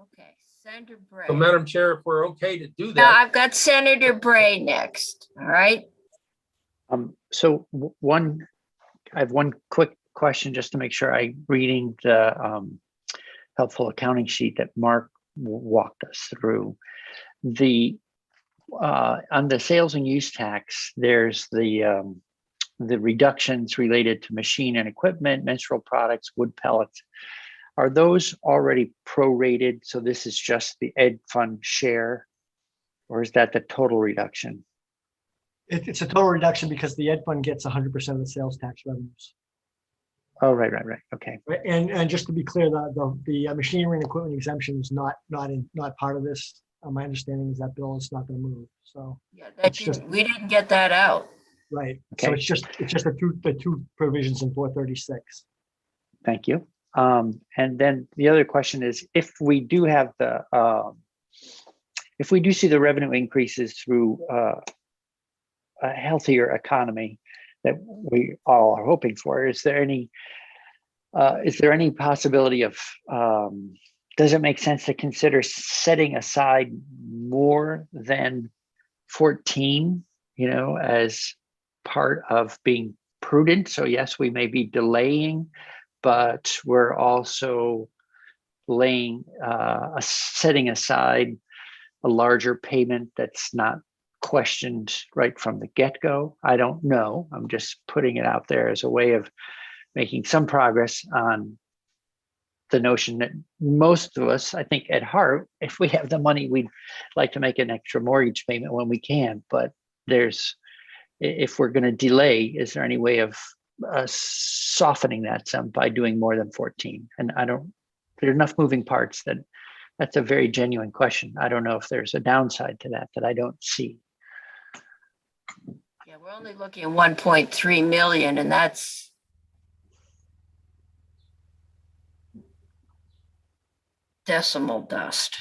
Okay, Senator Bray. So Madam Chair, if we're okay to do Now that, I've got Senator Bray next, all right? So I have one quick question just to make sure I'm reading the helpful accounting sheet that Mark walked us through. On the sales and use tax, there's the reductions related to machine and equipment, menstrual products, wood pellets. Are those already prorated? So this is just the ed fund share, or is that the total reduction? It's a total reduction because the ed fund gets 100% of the sales tax revenues. Oh, right. Okay. Right, and just to be clear, the machinery and equipment exemption is not part of this. My understanding is that bill is not going to move. So Yeah, that It's just- we didn't get that out. right. So Okay. it's just the two provisions in 436. Thank you. And then the other question is, if we do have if we do see the revenue increases through a healthier economy that we all are hoping for, is there any possibility of, does it make sense to consider setting aside more than 14, as part of being prudent? So yes, we may be delaying, but we're also setting aside a larger payment that's not questioned right from the get-go. I don't know. I'm just putting it out there as a way of making some progress on the notion that most of us, I think at heart, if we have the money, we'd like to make an extra mortgage payment when we can. But if we're going to delay, is there any way of softening that some by doing more than 14? And there are enough moving parts that's a very genuine question. I don't know if there's a downside to that I don't see. Yeah, we're only looking at 1.3 million, and that's decimal dust.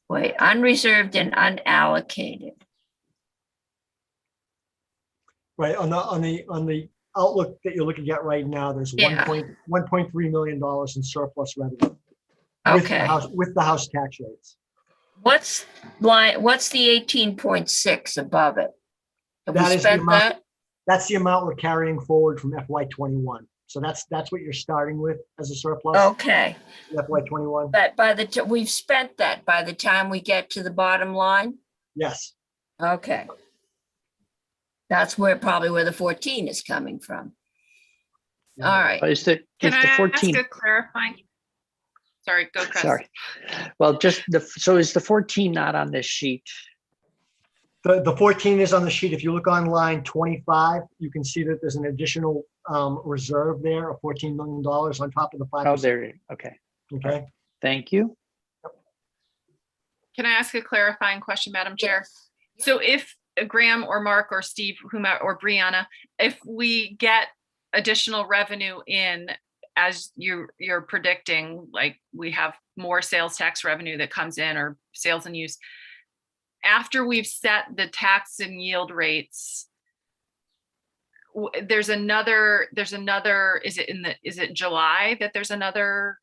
Wait, unreserved and unallocated. Right, on the outlook that you're looking at right now, there's Yeah. $1.3 million in surplus revenue. Okay. With the house tax rates. What's the 18.6 above it? Have That we is the spent amount- that? That's the amount we're carrying forward from FY21. So that's what you're starting with as a surplus, Okay, FY21. but we've spent that by the time we get to the bottom line? Yes, Okay. That's probably where the 14 is coming from. All right. But is the Can I 14? ask a clarifying? Sorry, go Chris. Sorry. Well, so is the 14 not on this sheet? the 14 is on the sheet. If you look on line 25, you can see that there's an additional reserve there of $14 million on top of the 5%. Oh, there. Okay. Okay. Thank you. Can I ask a clarifying question, Madam Chair? Yes. So if Graham or Mark or Steve, whomever, or Brianna, if we get additional revenue in, as you're predicting, like we have more sales tax revenue that comes in, or sales and use, after we've set the tax and yield rates, there's another, is it July that there's another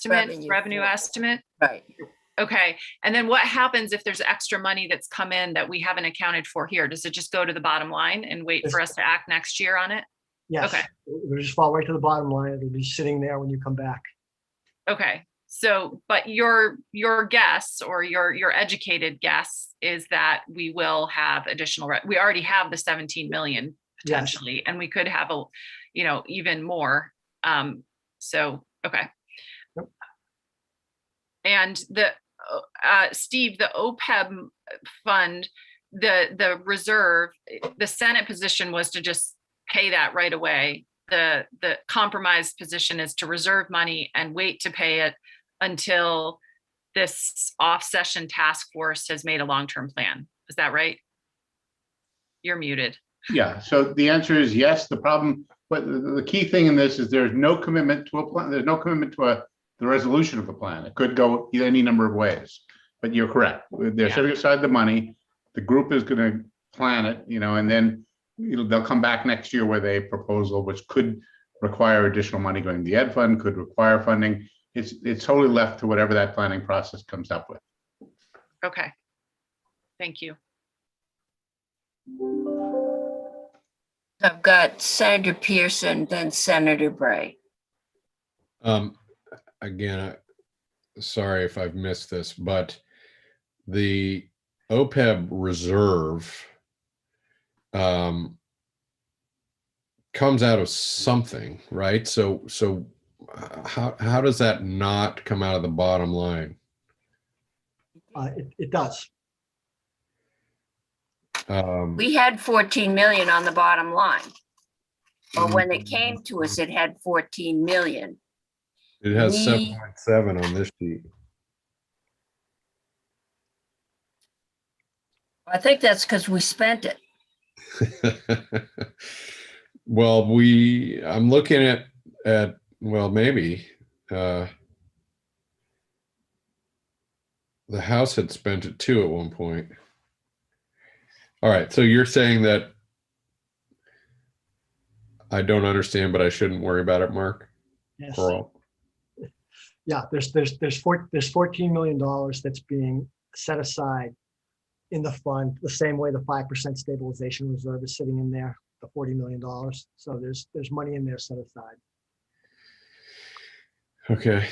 revenue for- estimate? Right. Okay, and then what happens if there's extra money that's come in that we haven't accounted for here? Does it just go to the bottom line and wait for us to act next year on it? Yes. Okay. It'll just fall right to the bottom line. It'll be sitting there when you come back. Okay, so, but your guess, or your educated guess, is that we will have additional, we already have the 17 million potentially, and we could have even more. So, okay. Yep. And Steve, the OPEB fund, the reserve, the Senate position was to just pay that right away. The compromise position is to reserve money and wait to pay it until this off-session task force has made a long-term plan. Is that right? You're muted. Yeah, so the answer is yes. The problem, but the key thing in this is there's no commitment to a plan. There's no commitment to the resolution of the plan. It could go any number of ways, but you're correct. They're setting aside the money. The group is going to plan it, and then they'll come back next year with a proposal which could require additional money going to the ed fund, could require funding. It's totally left to whatever that planning process comes up with. Okay. Thank you. I've got Senator Pearson, then Senator Bray. Again, sorry if I've missed this, but the OPEB reserve comes out of something, right? So how does that not come out of the bottom line? It does. We had 14 million on the bottom line. Or when it came to us, it had 14 million. It has We- 7.7 on this sheet. I think that's because we spent it. Well, I'm looking at well, maybe the House had spent it too at one point. All right, so you're saying that I don't understand, but I shouldn't worry about it, Mark? Yes. For all? Yeah, there's $14 million that's being set aside in the fund, the same way the 5% stabilization reserve is sitting in there, the $40 million. So there's money in there set aside. Okay.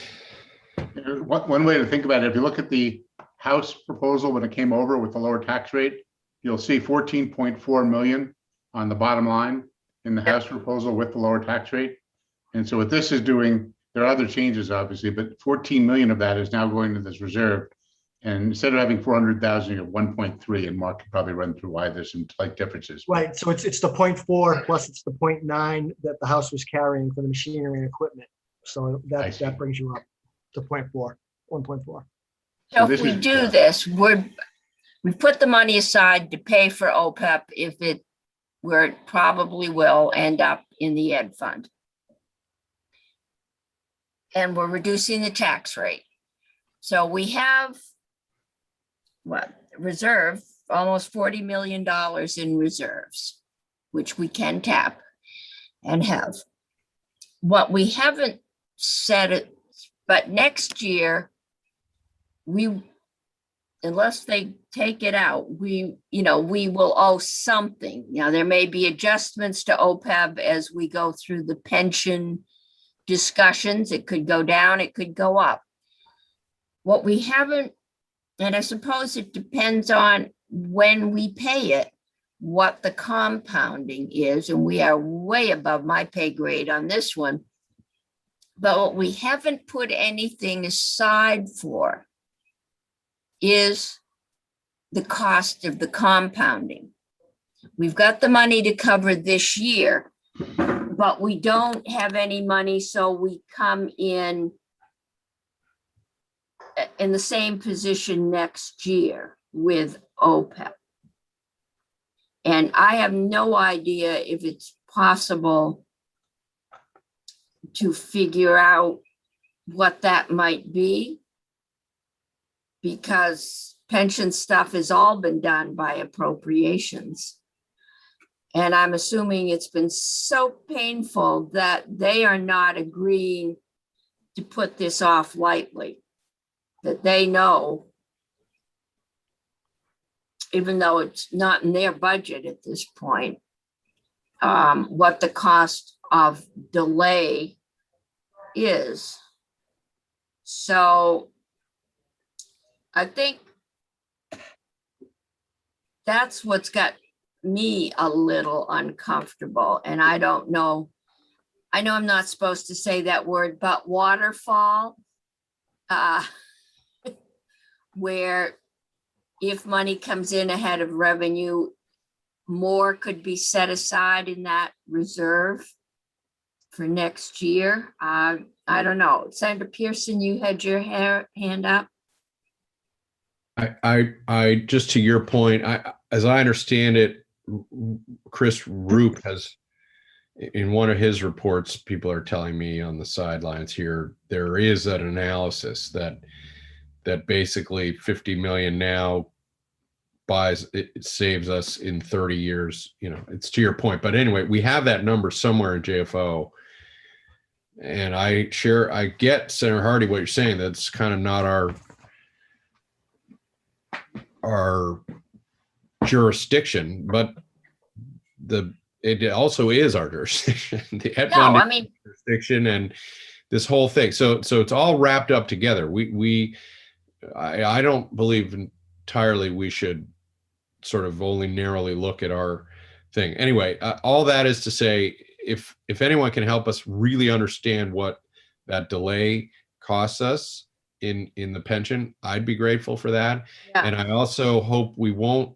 One way to think about it, if you look at the House proposal when it came over with the lower tax rate, you'll see 14.4 million on the bottom line in the House proposal with the lower tax rate. And so what this is doing, there are other changes obviously, but 14 million of that is now going to this reserve. And instead of having 400,000, you have 1.3, and Mark can probably run through why there's some slight differences. Right, so it's the 0.4 plus it's the 0.9 that the House was carrying for the machinery and equipment. So I see. that brings you up to 0.4, 1.4. So So if this we is- do this, we put the money aside to pay for OPEB where it probably will end up in the ed fund. And we're reducing the tax rate. So we have reserve, almost $40 million in reserves, which we can tap and have. What we haven't said it, but next year, unless they take it out, we will owe something. Now, there may be adjustments to OPEB as we go through the pension discussions. It could go down, it could go up. What we haven't, and I suppose it depends on when we pay it, what the compounding is, and we are way above my pay grade on this one. But what we haven't put anything aside for is the cost of the compounding. We've got the money to cover this year, but we don't have any money, so we come in the same position next year with OPEB. And I have no idea if it's possible to figure out what that might be, because pension stuff has all been done by appropriations. And I'm assuming it's been so painful that they are not agreeing to put this off lightly, that they know, even though it's not in their budget at this point, what the cost of delay is. So I think that's what's got me a little uncomfortable. And I don't know, I know I'm not supposed to say that word, but waterfall. where if money comes in ahead of revenue, more could be set aside in that reserve for next year. I don't know. Senator Pearson, you had your hand up. I just to your point, as I understand it, Chris Roop has, in one of his reports, people are telling me on the sidelines here, there is an analysis that basically 50 million now it saves us in 30 years. You know, it's to your point. But anyway, we have that number somewhere in JFO. And I get, Senator Hardy, what you're saying. That's kind of not our jurisdiction, but it also is our jurisdiction. The ed fund is jurisdiction, and this whole thing. So it's all wrapped up together. I don't believe entirely we should sort of only narrowly look at our thing. Anyway, all that is to say, if anyone can help us really understand what that delay costs us in the pension, I'd be grateful for that. Yeah. And I also hope we won't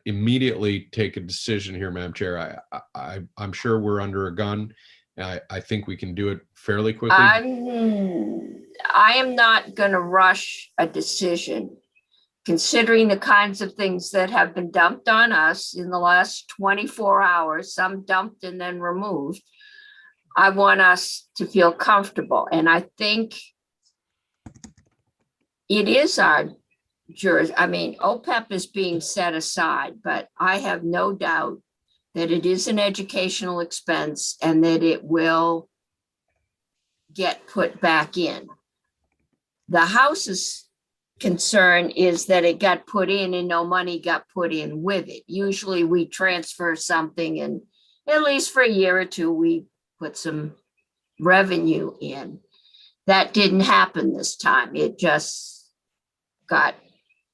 immediately take a decision here, Madam Chair. I'm sure we're under a gun. I think we can do it fairly quickly. I am not going to rush a decision, considering the kinds of things that have been dumped on us in the last 24 hours, some dumped and then removed. I want us to feel comfortable. And I think it is our OPEB is being set aside, but I have no doubt that it is an educational expense and that it will get put back in. The House's concern is that it got put in and no money got put in with it. Usually we transfer something and at least for a year or two, we put some revenue in. That didn't happen this time. It just got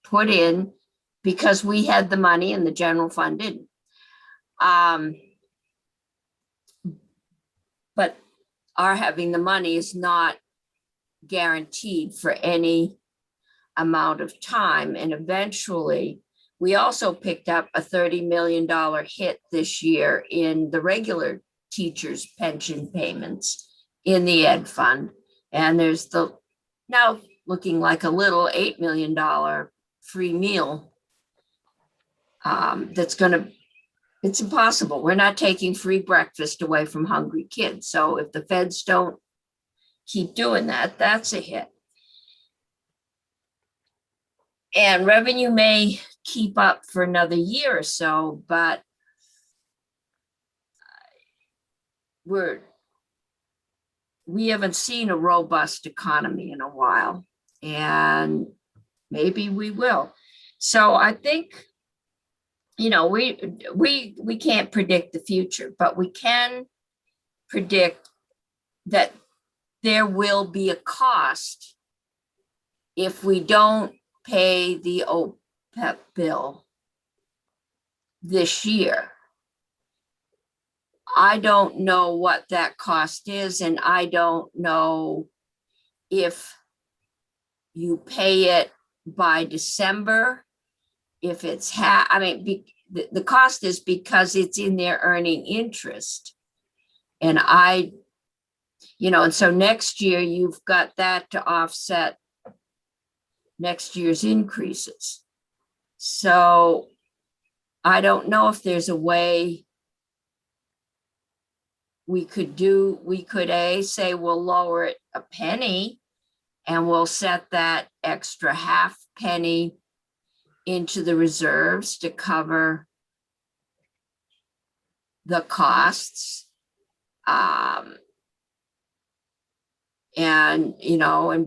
put in because we had the money and the general fund didn't. But our having the money is not guaranteed for any amount of time. And eventually, we also picked up a $30 million hit this year in the regular teachers' pension payments in the ed fund. And there's the now looking like a little $8 million free meal it's impossible. We're not taking free breakfast away from hungry kids. So if the feds don't keep doing that, that's a hit. And revenue may keep up for another year or so, but we haven't seen a robust economy in a while, and maybe we will. So I think, we can't predict the future, but we can predict that there will be a cost if we don't pay the OPEB bill this year. I don't know what that cost is, and I don't know if you pay it by December, if it's the cost is because it's in there earning interest. And and so next year you've got that to offset next year's increases. So I don't know if there's a way we could say we'll lower it a penny and we'll set that extra half penny into the reserves to cover the costs. And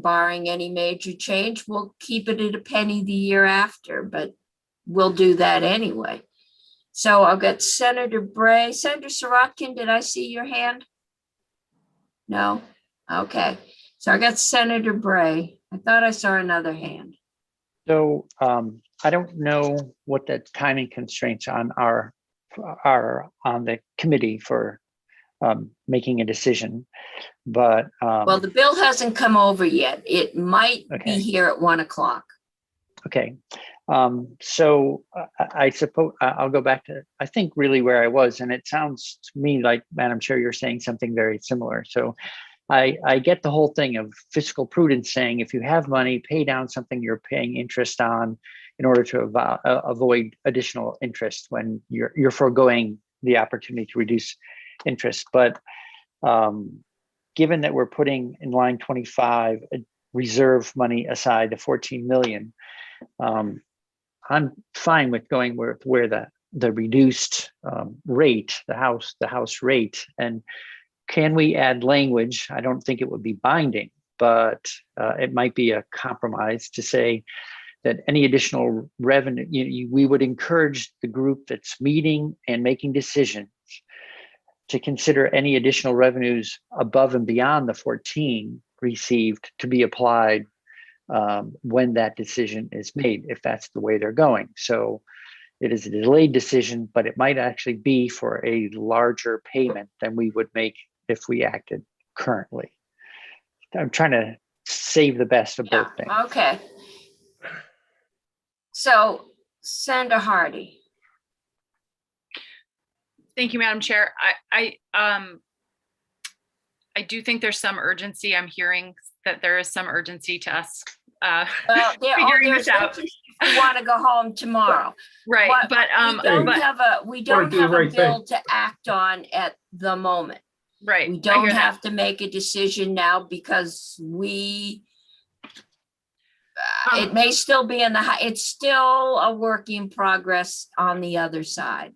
barring any major change, we'll keep it at a penny the year after, but we'll do that anyway. So I'll get Senator Bray. Senator Sirotkin, did I see your hand? No? Okay. So I got Senator Bray. I thought I saw another hand. So I don't know what the timing constraints are on the committee for making a decision, but well, the bill hasn't come over yet. It might Okay. be here at 1:00. Okay. So I suppose I'll go back to, I think really where I was, and it sounds to me like, Madam Chair, you're saying something very similar. So I get the whole thing of fiscal prudence saying if you have money, pay down something you're paying interest on in order to avoid additional interest when you're foregoing the opportunity to reduce interest. But given that we're putting in line 25 reserve money aside, the 14 million, I'm fine with going where the reduced rate, the house rate. And can we add language? I don't think it would be binding, but it might be a compromise to say that any additional revenue, we would encourage the group that's meeting and making decisions to consider any additional revenues above and beyond the 14 received to be applied when that decision is made, if that's the way they're going. So it is a delayed decision, but it might actually be for a larger payment than we would make if we acted currently. I'm trying to save the best of both things. Okay. So, Senator Hardy. Thank you, Madam Chair. I do think there's some urgency. I'm hearing that there is some urgency to us Well, figuring this out. We want to go home tomorrow. Right, But we don't have a bill to act on at the moment. right. We I don't hear that. have to make a decision now because it may still be it's still a work in progress on the other side.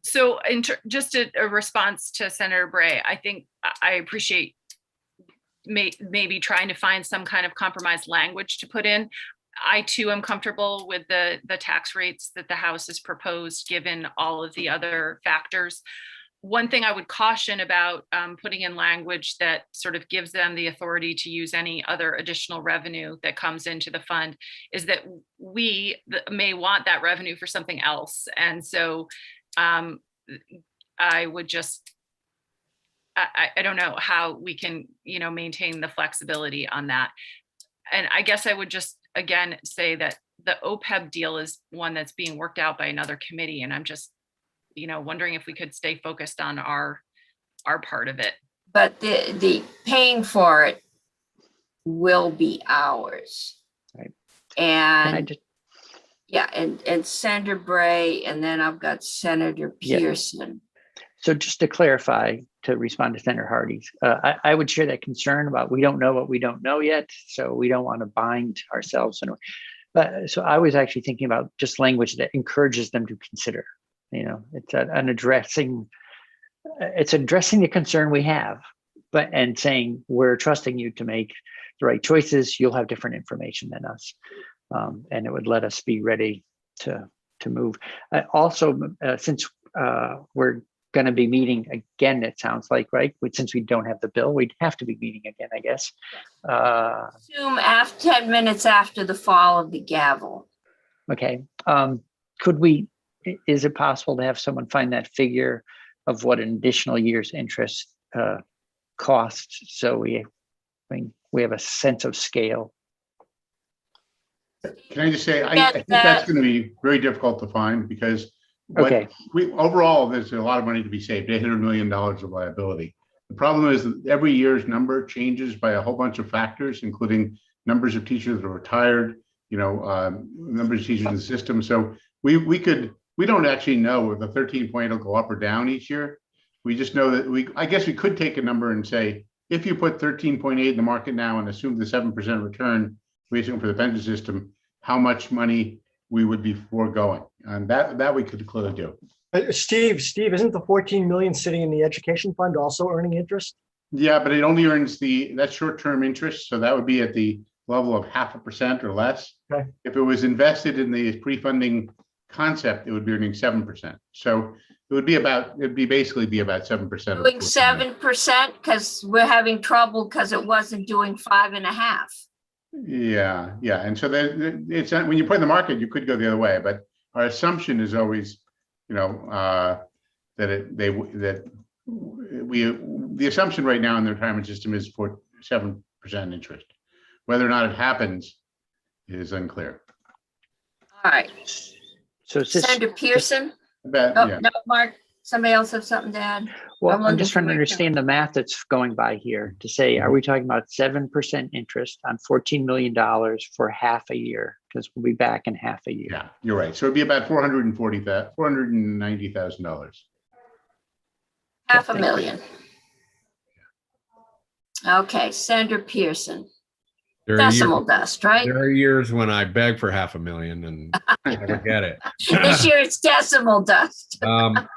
So just a response to Senator Bray, I think I appreciate maybe trying to find some kind of compromise language to put in. I too am comfortable with the tax rates that the House has proposed, given all of the other factors. One thing I would caution about putting in language that sort of gives them the authority to use any other additional revenue that comes into the fund is that we may want that revenue for something else. And so I would just, I don't know how we can, maintain the flexibility on that. And I guess I would just, again, say that the Opeb deal is one that's being worked out by another committee. And I'm just, wondering if we could stay focused on our part of it. But the paying for it will be ours. Right. And and Senator Bray, and then I've got Senator Pearson. So just to clarify, to respond to Senator Hardy's, I would share that concern about we don't know what we don't know yet, so we don't want to bind ourselves. But so I was actually thinking about just language that encourages them to consider. It's addressing the concern we have, and saying we're trusting you to make the right choices. You'll have different information than us, and it would let us be ready to move. Also, since we're going to be meeting again, it sounds like, right? Since we don't have the bill, we'd have to be meeting again, I guess. Assume 10 minutes after the fall of the gavel. Okay. Is it possible to have someone find that figure of what an additional year's interest costs, so we have a sense of scale? Can I just say, I think that's going to be very difficult to find because overall, there's a lot of money to be saved, $800 million of liability. The problem is that every year's number changes by a whole bunch of factors, including numbers of teachers that are retired, numbers of teachers in the system. So we don't actually know if the 13 point will go up or down each year. We just know that I guess we could take a number and say, if you put 13.8 in the market now and assume the 7% return, we assume for the pension system, how much money we would be foregoing. And that we could clearly do. Steve, isn't the 14 million sitting in the education fund also earning interest? Yeah, but it only earns that's short-term interest. So that would be at the level of 0.5% or less. Okay. If it was invested in the pre-funding concept, it would be earning 7%. So it'd basically be about 7%. Doing 7% because we're having trouble because it wasn't doing 5.5%. Yeah. And so it's when you put in the market, you could go the other way, but our assumption is always, the assumption right now in the retirement system is for 7% interest. Whether or not it happens is unclear. All right, So is this, Senator Pearson? But, Oh, yeah, no, Mark, somebody else have something to add? well, I'm I'm looking just trying for to my understand the math that's going by here to say, are we talking about 7% interest on $14 million for half a year? Because we'll be back in half a year. yeah, you're right. So it'd be about $490,000. Half a Thank you. million. Okay, Senator Pearson, There are years, decimal dust, right? there are years when I beg for $500,000 and never get it. This year it's decimal dust. I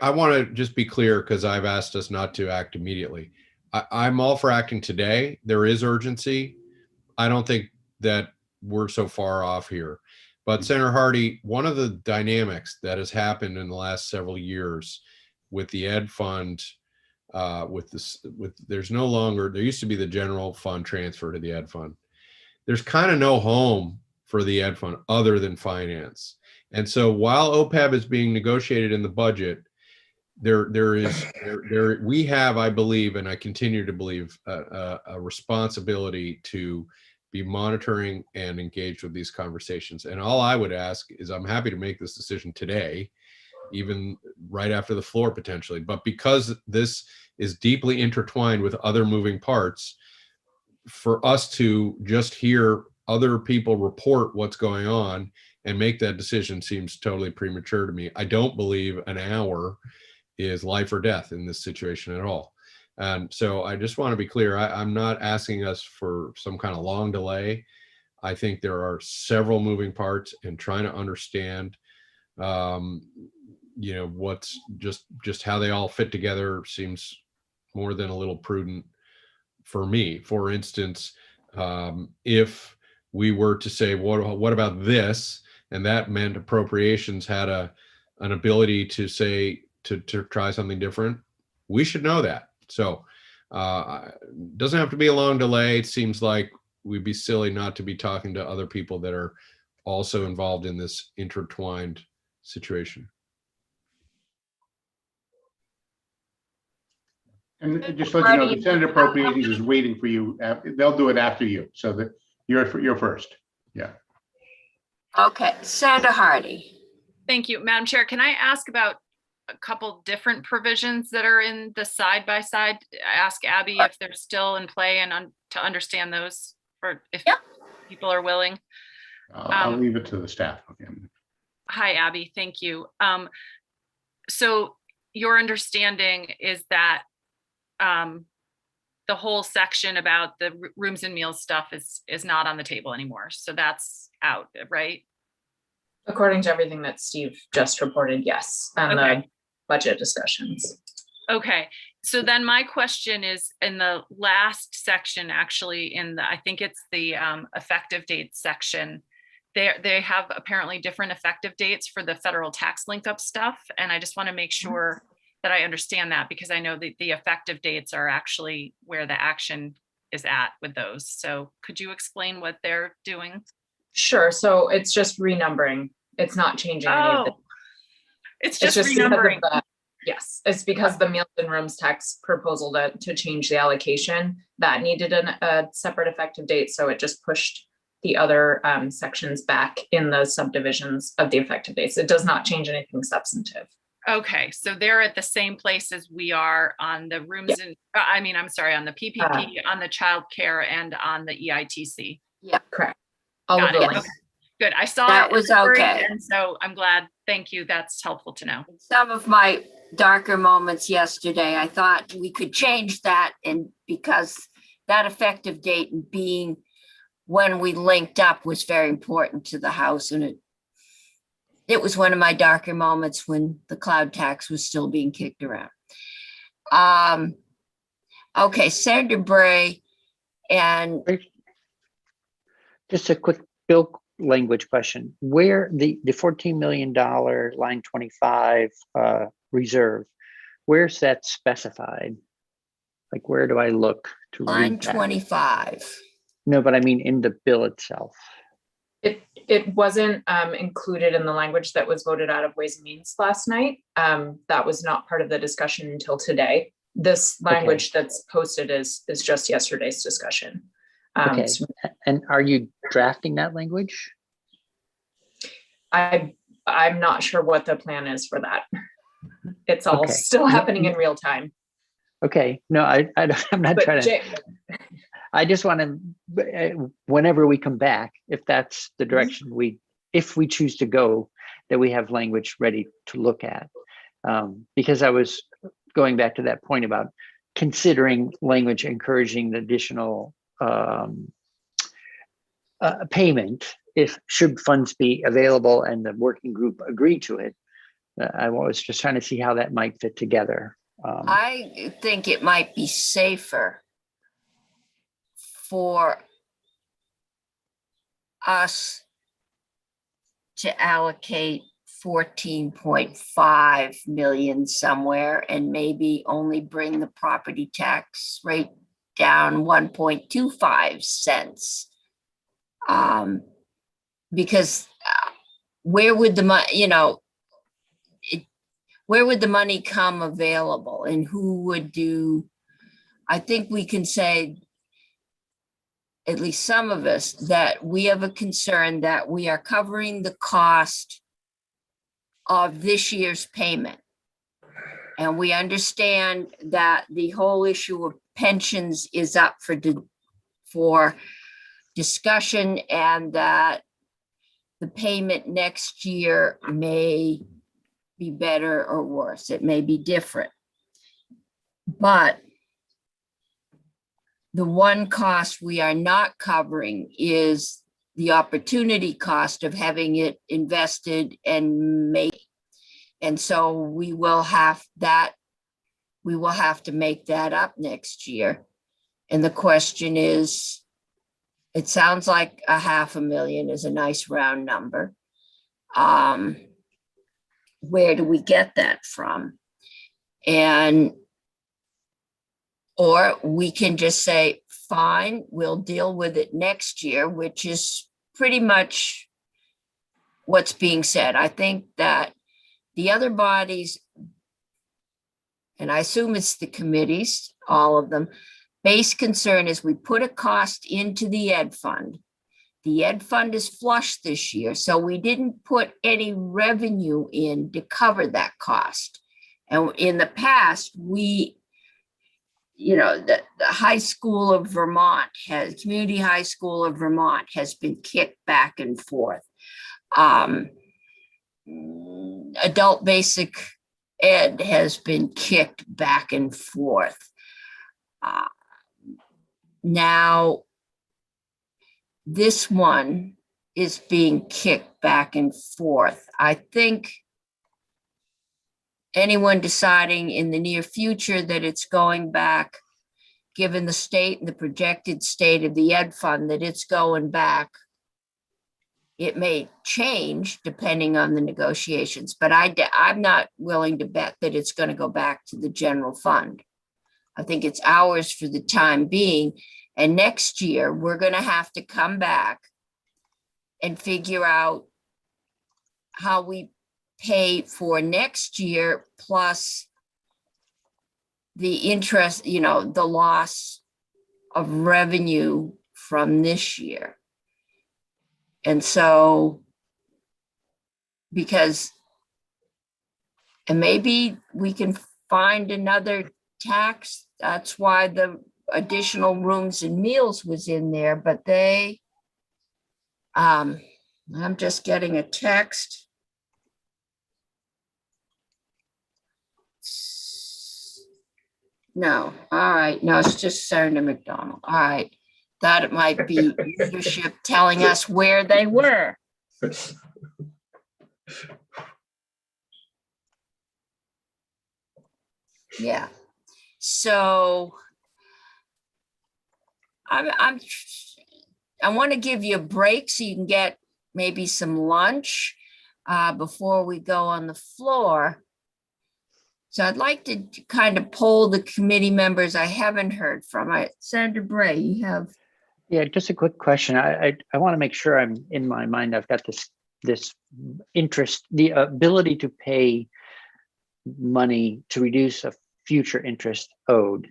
want to just be clear because I've asked us not to act immediately. I'm all for acting today. There is urgency. I don't think that we're so far off here. But Senator Hardy, one of the dynamics that has happened in the last several years with the Ed Fund, there's no longer, there used to be the general fund transfer to the Ed Fund. There's kind of no home for the Ed Fund other than finance. And so while OPEB is being negotiated in the budget, we have, I believe, and I continue to believe, a responsibility to be monitoring and engaged with these conversations. And all I would ask is, I'm happy to make this decision today, even right after the floor potentially, but because this is deeply intertwined with other moving parts, for us to just hear other people report what's going on and make that decision seems totally premature to me. I don't believe an hour is life or death in this situation at all. And so I just want to be clear, I'm not asking us for some kind of long delay. I think there are several moving parts, and trying to understand, what's just how they all fit together seems more than a little prudent for me. For instance, if we were to say, what about this? And that meant appropriations had an ability to say, to try something different, we should know that. So it doesn't have to be a long delay. It seems like we'd be silly not to be talking to other people that are also involved in this intertwined situation. And just let you know, the Senate Appropriations is waiting for you. They'll do it after you, so that you're first. Yeah. Okay, Senator Hardy. Thank you, Madam Chair. Can I ask about a couple different provisions that are in the side by side? Ask Abby if they're still in play and to understand those, or if people are willing. I'll leave it to the staff. Okay. Hi, Abby. Thank you. So your understanding is that the whole section about the rooms and meals stuff is not on the table anymore. So that's out, right? According to everything that Steve just reported, yes, and Okay. the budget discussions. Okay, so then my question is, in the last section, actually, I think it's the effective date section, they have apparently different effective dates for the federal tax link up stuff. And I just want to make sure that I understand that, because I know that the effective dates are actually where the action is at with those. So could you explain what they're doing? Sure, so it's just renumbering. It's not changing any of the. Oh, it's It's just because of renumbering. yes, it's because the meals and rooms tax proposal to change the allocation, that needed a separate effective date. So it just pushed the other sections back in the subdivisions of the effective dates. It does not change anything substantive. Okay, so they're at the same place as we are on the rooms and, I'm sorry, on the PPP, on the childcare, and on the EITC. Correct. All Got of the it. links. Okay. Good. I saw That it was in the word, okay. and so I'm glad. Thank you. That's helpful to know. Some of my darker moments yesterday, I thought we could change that, and because that effective date being when we linked up was very important to the House, and it was one of my darker moments when the cloud tax was still being kicked around. Okay, Senator Bray, and Just a quick bill language question. Where the $14 million line 25 reserve, where's that specified? Like, where do I look to line read that? 25. No, but I mean in the bill itself. It wasn't included in the language that was voted out of Ways and Means last night. That was not part of the discussion until today. This language that's posted is just yesterday's discussion. Okay. So And are you drafting that language? I'm not sure what the plan is for that. It's all Okay. still happening in real time. Okay, no, I'm not But trying to, Jay, I just want to, whenever we come back, if that's the direction if we choose to go, that we have language ready to look at. Because I was going back to that point about considering language encouraging the additional payment if should funds be available and the working group agree to it. I was just trying to see how that might fit together. I think it might be safer for us to allocate 14.5 million somewhere and maybe only bring the property tax rate down 1.25 cents. Because where would the money, where would the money come available and who would do? I think we can say, at least some of us, that we have a concern that we are covering the cost of this year's payment. And we understand that the whole issue of pensions is up for discussion, and that the payment next year may be better or worse. It may be different. But the one cost we are not covering is the opportunity cost of having it invested and made. And so we will have to make that up next year. And the question is, it sounds like $500,000 is a nice round number. Where do we get that from? Or we can just say, fine, we'll deal with it next year, which is pretty much what's being said. I think that the other bodies, and I assume it's the committees, all of them, base concern is we put a cost into the ed fund. The ed fund is flush this year, so we didn't put any revenue in to cover that cost. And in the past, the High School of Vermont Community High School of Vermont has been kicked back and forth. Adult Basic Ed has been kicked back and forth. Now, this one is being kicked back and forth. I think anyone deciding in the near future that it's going back, given the state and the projected state of the ed fund, that it's going back, it may change depending on the negotiations, but I'm not willing to bet that it's going to go back to the general fund. I think it's ours for the time being. And next year, we're going to have to come back and figure out how we pay for next year, plus the interest, the loss of revenue from this year. And so, and maybe we can find another tax. That's why the additional rooms and meals was in there, but I'm just getting a text. No, all right, no, it's just Senator McDonald. All right, thought it might be leadership telling us where they were. Yeah, so I want to give you a break so you can get maybe some lunch before we go on the floor. So I'd like to kind of poll the committee members I haven't heard from. Senator Bray, you have. Yeah, just a quick question. I want to make sure I'm in my mind, I've got this interest, the ability to pay money to reduce a future interest owed.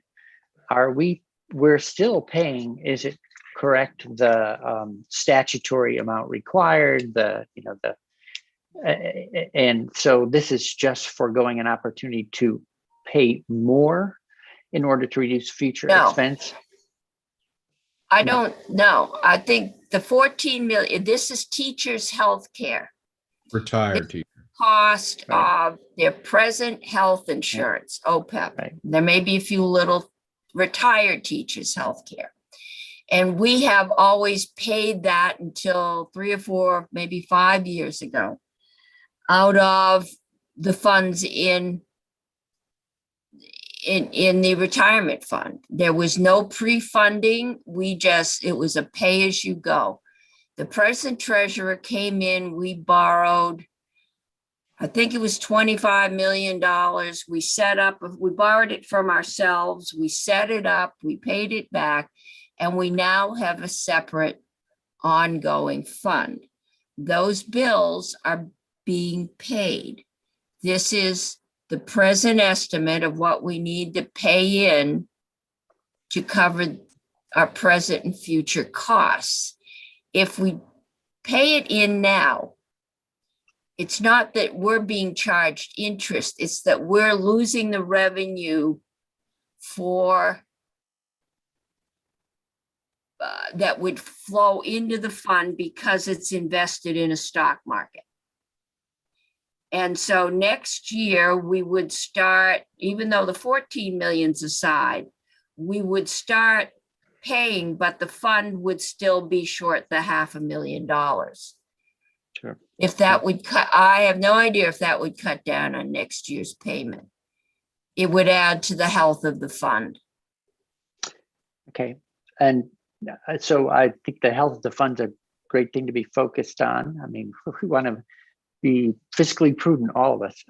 We're still paying, is it correct the statutory amount required, and so this is just foregoing an opportunity to pay more in order to reduce future No. expense. I don't know. I think the 14 million, this is teachers' health care. Retired teacher. Cost Right. of their present health insurance, OPEB. Right. There may be a few little retired teachers' health care. And we have always paid that until 3 or 4, maybe 5 years ago, out of the funds in the retirement fund. There was no pre-funding. It was a pay as you go. The present treasurer came in, we borrowed, I think it was $25 million. We borrowed it from ourselves. We set it up, we paid it back, and we now have a separate ongoing fund. Those bills are being paid. This is the present estimate of what we need to pay in to cover our present and future costs. If we pay it in now, it's not that we're being charged interest, it's that we're losing the revenue for that would flow into the fund because it's invested in a stock market. And so next year we would start, even though the 14 million's aside, we would start paying, but the fund would still be short the $500,000. Sure. If that would cut, I have no idea if that would cut down on next year's payment. It would add to the health of the fund. Okay. And so I think the health of the fund's a great thing to be focused on. I mean, we want to be fiscally prudent, all of us.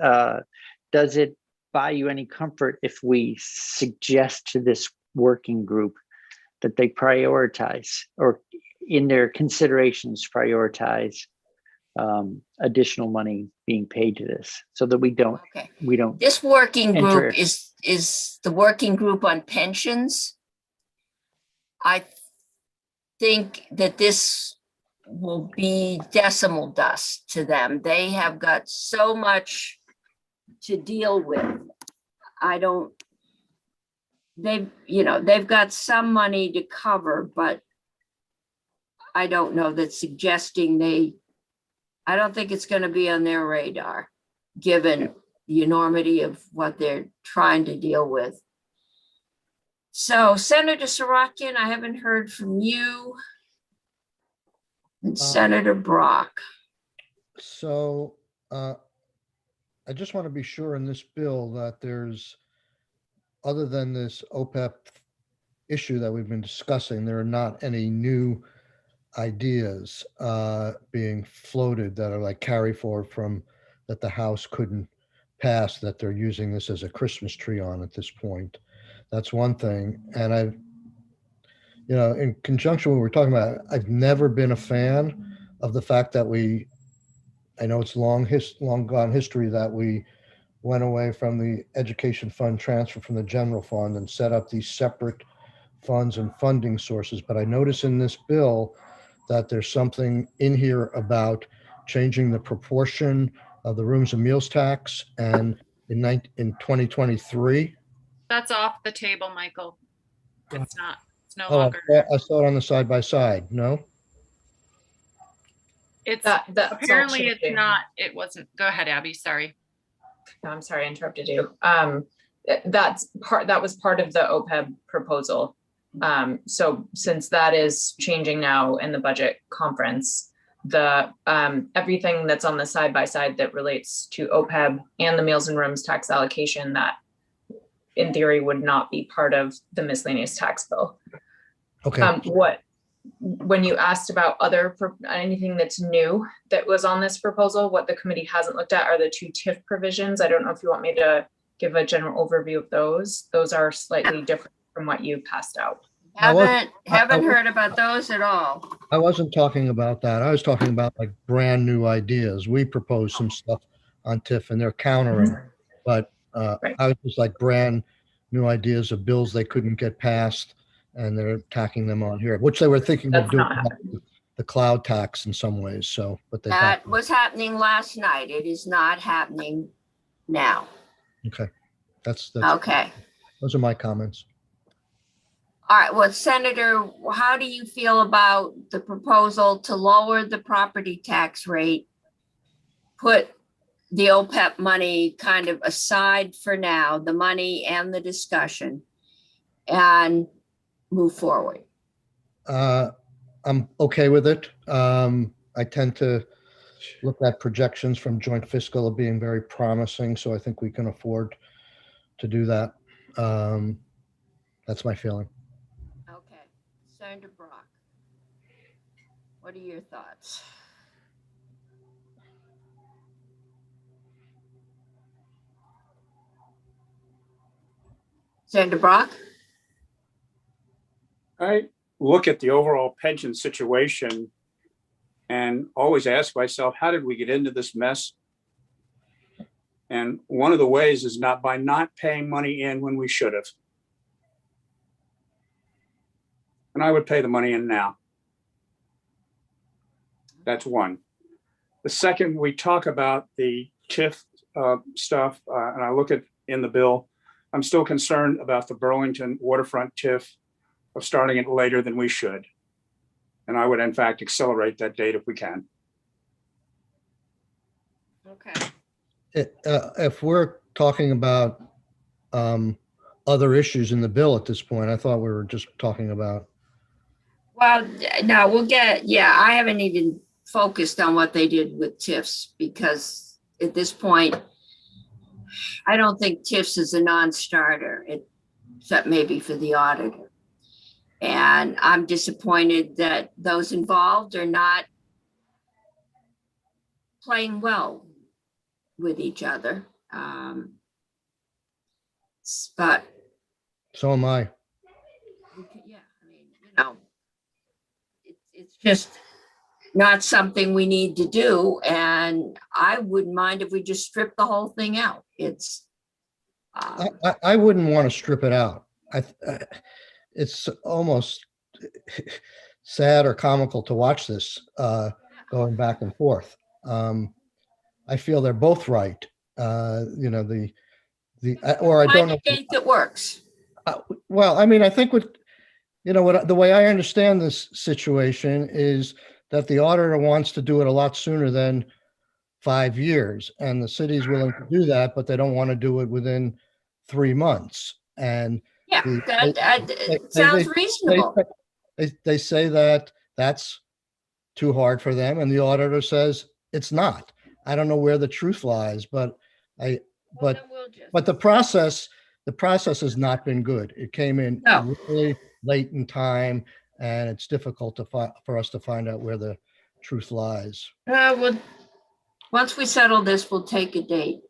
Does it buy you any comfort if we suggest to this working group that they prioritize, or in their considerations prioritize additional money being paid to this, so that we don't This working group enter. is the working group on pensions. I think that this will be decimal dust to them. They have got so much to deal with. They've got some money to cover, but I don't know that suggesting I don't think it's going to be on their radar, given the enormity of what they're trying to deal with. So Senator Sorokian, I haven't heard from you. And Senator Brock. So I just want to be sure in this bill that there's, other than this OPEB issue that we've been discussing, there are not any new ideas being floated that are like carry forward from that the House couldn't pass, that they're using this as a Christmas tree on at this point. That's one thing. And in conjunction with what we're talking about, I've never been a fan of the fact that I know it's long gone history that we went away from the education fund transfer from the general fund and set up these separate funds and funding sources. But I notice in this bill that there's something in here about changing the proportion of the rooms and meals tax, and in 2023. That's off the table, Michael. It's not, it's no Oh, longer. I saw it on the side by side. No? It's That's all apparently it's changing. not, it wasn't. Go ahead, Abby, sorry. No, I'm sorry, I interrupted you. That was part of the OPEB proposal. So since that is changing now in the budget conference, the everything that's on the side by side that relates to OPEB and the meals and rooms tax allocation, that in theory would not be part of the miscellaneous tax bill. Okay. When you asked about anything that's new that was on this proposal, what the committee hasn't looked at are the 2 TIF provisions. I don't know if you want me to give a general overview of those. Those are slightly different from what you passed out. Haven't heard about those at all. I wasn't talking about that. I was talking about like brand new ideas. We proposed some stuff on TIF and they're countering, but Right. I was just like brand new ideas of bills they couldn't get passed and they're tacking them on here, which they were thinking of That's doing not happening. the cloud tax in some ways. So, but they That was happening last night. It is not happening now. okay. That's Okay. those are my comments. All right, well, Senator, how do you feel about the proposal to lower the property tax rate? Put the OPEB money kind of aside for now, the money and the discussion, and move forward? I'm okay with it. I tend to look at projections from joint fiscal of being very promising, so I think we can afford to do that. That's my feeling. Okay, Senator Brock, what are your thoughts? Senator Brock? I look at the overall pension situation and always ask myself, how did we get into this mess? And one of the ways is not by not paying money in when we should have. And I would pay the money in now. That's one. The second, we talk about the TIF stuff, and I look at in the bill, I'm still concerned about the Burlington waterfront TIF of starting it later than we should. And I would in fact accelerate that date if we can. Okay. If we're talking about other issues in the bill at this point, I thought we were just talking about. Well, no, we'll get, yeah, I haven't even focused on what they did with TIFs because at this point, I don't think TIFs is a non-starter, except maybe for the auditor. And I'm disappointed that those involved are not playing well with each other. But So am I. yeah, I mean, you know, it's just not something we need to do. And I wouldn't mind if we just strip the whole thing out. It's. I wouldn't want to strip it out. It's almost sad or comical to watch this going back and forth. I feel they're both right. You know, or I don't know. Find a date that works. Well, I mean, I think the way I understand this situation is that the auditor wants to do it a lot sooner than 5 years, and the city's willing to do that, but they don't want to do it within 3 months. And Yeah, that sounds reasonable. They say that that's too hard for them, and the auditor says it's not. I don't know where the truth lies, but the process has not been good. It came in really late in time, and it's difficult for us to find out where the truth lies. Well, once we settle this, we'll take a date.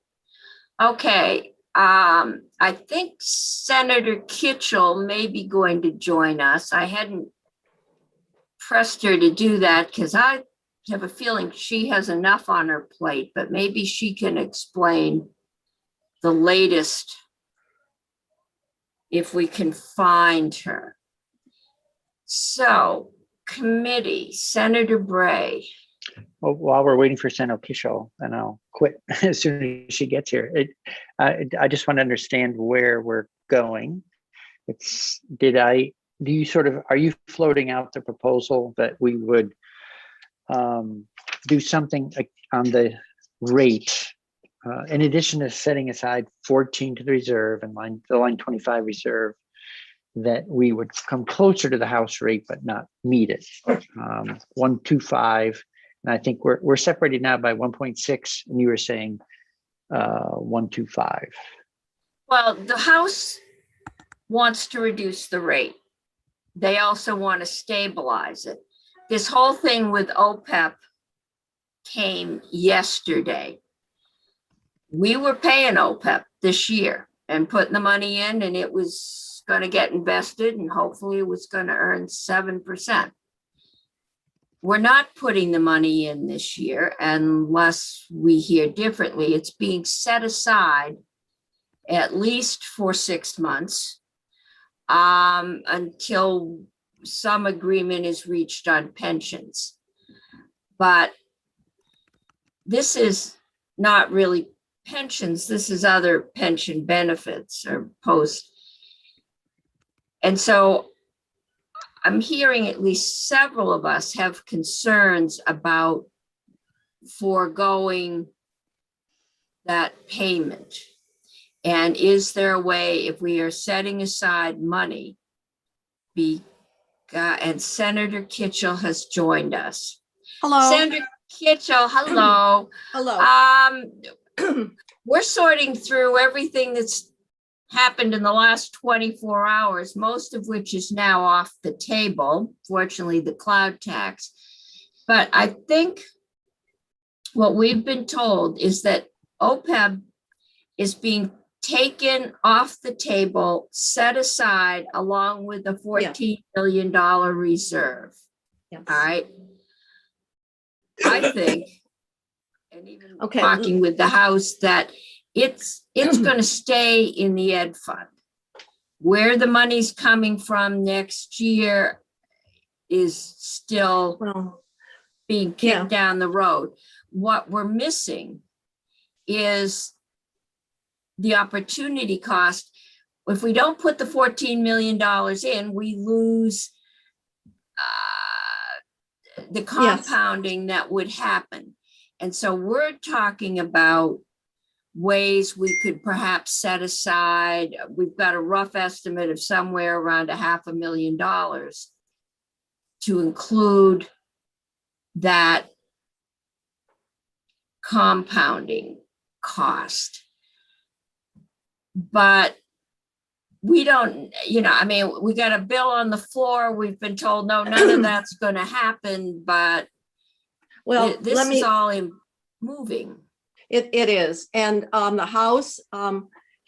Okay. I think Senator Kitchell may be going to join us. I hadn't pressed her to do that because I have a feeling she has enough on her plate, but maybe she can explain the latest if we can find her. So, committee, Senator Bray. Well, while we're waiting for Senator Kitchell, and I'll quit as soon as she gets here. I just want to understand where we're going. Are you floating out the proposal that we would do something on the rate, in addition to setting aside 14 to the reserve and the line 25 reserve, that we would come closer to the House rate but not meet it? 125. And I think we're separated now by 1.6, and you were saying 125. Well, the House wants to reduce the rate. They also want to stabilize it. This whole thing with OPEB came yesterday. We were paying OPEB this year and putting the money in, and it was going to get invested, and hopefully it was going to earn 7%. We're not putting the money in this year unless we hear differently. It's being set aside at least for 6 months. until some agreement is reached on pensions. But this is not really pensions. This is other pension benefits or post. And so I'm hearing at least several of us have concerns about foregoing that payment. And is there a way, if we are setting aside money, and Senator Kitchell has joined us. Hello. Senator Kitchell, hello. Hello. We're sorting through everything that's happened in the last 24 hours, most of which is now off the table, fortunately, the cloud tax. But I think what we've been told is that Opeb is being taken off the table, set aside along with the $14 million reserve. Yes. All right. I think, and even Okay. talking with the House, that it's going to stay in the ed fund. Where the money's coming from next year is still being kicked down the road. What we're missing is the opportunity cost. If we don't put the $14 million in, we lose the compounding that would happen. And so we're talking about ways we could perhaps set aside. We've got a rough estimate of somewhere around $500,000 to include that compounding cost. But we don't, I mean, we got a bill on the floor. We've been told, no, none of that's going to happen. But this is all moving. It is. And the House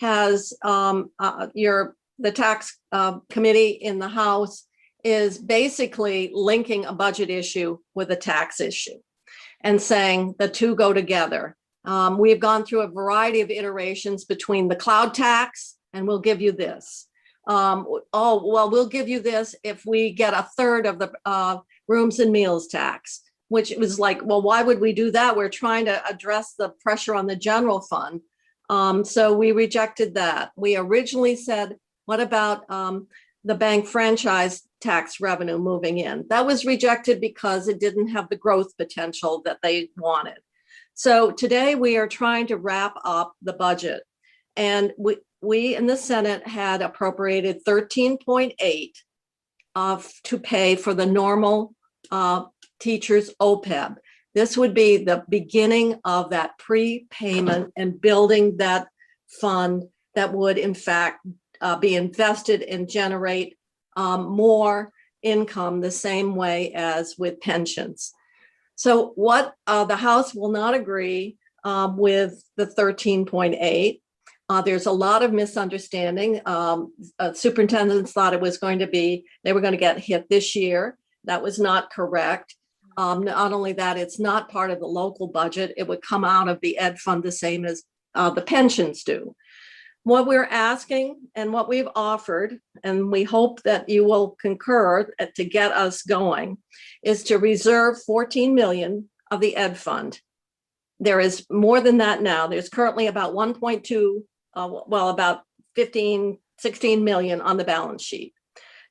has the tax committee in the House is basically linking a budget issue with a tax issue and saying the two go together. We've gone through a variety of iterations between the cloud tax and we'll give you this. We'll give you this if we get a third of the rooms and meals tax, which was like, well, why would we do that? We're trying to address the pressure on the general fund. So we rejected that. We originally said, what about the bank franchise tax revenue moving in? That was rejected because it didn't have the growth potential that they wanted. So today we are trying to wrap up the budget, and we in the Senate had appropriated 13.8 to pay for the normal teachers OPEB. This would be the beginning of that prepayment and building that fund that would in fact be invested and generate more income the same way as with pensions. So what the House will not agree with the 13.8. There's a lot of misunderstanding. Superintendents thought it was going to be, they were going to get hit this year. That was not correct. Not only that, it's not part of the local budget. It would come out of the ed fund the same as the pensions do. What we're asking and what we've offered, and we hope that you will concur to get us going, is to reserve 14 million of the ed fund. There is more than that now. There's currently about 1.2, about 15, 16 million on the balance sheet.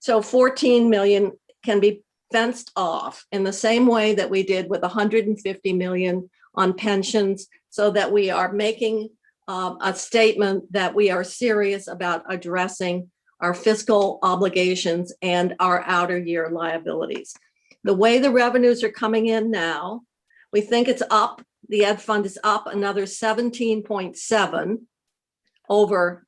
So 14 million can be fenced off in the same way that we did with 150 million on pensions, so that we are making a statement that we are serious about addressing our fiscal obligations and our outer year liabilities. The way the revenues are coming in now, we think it's up. The ed fund is up another 17.7 over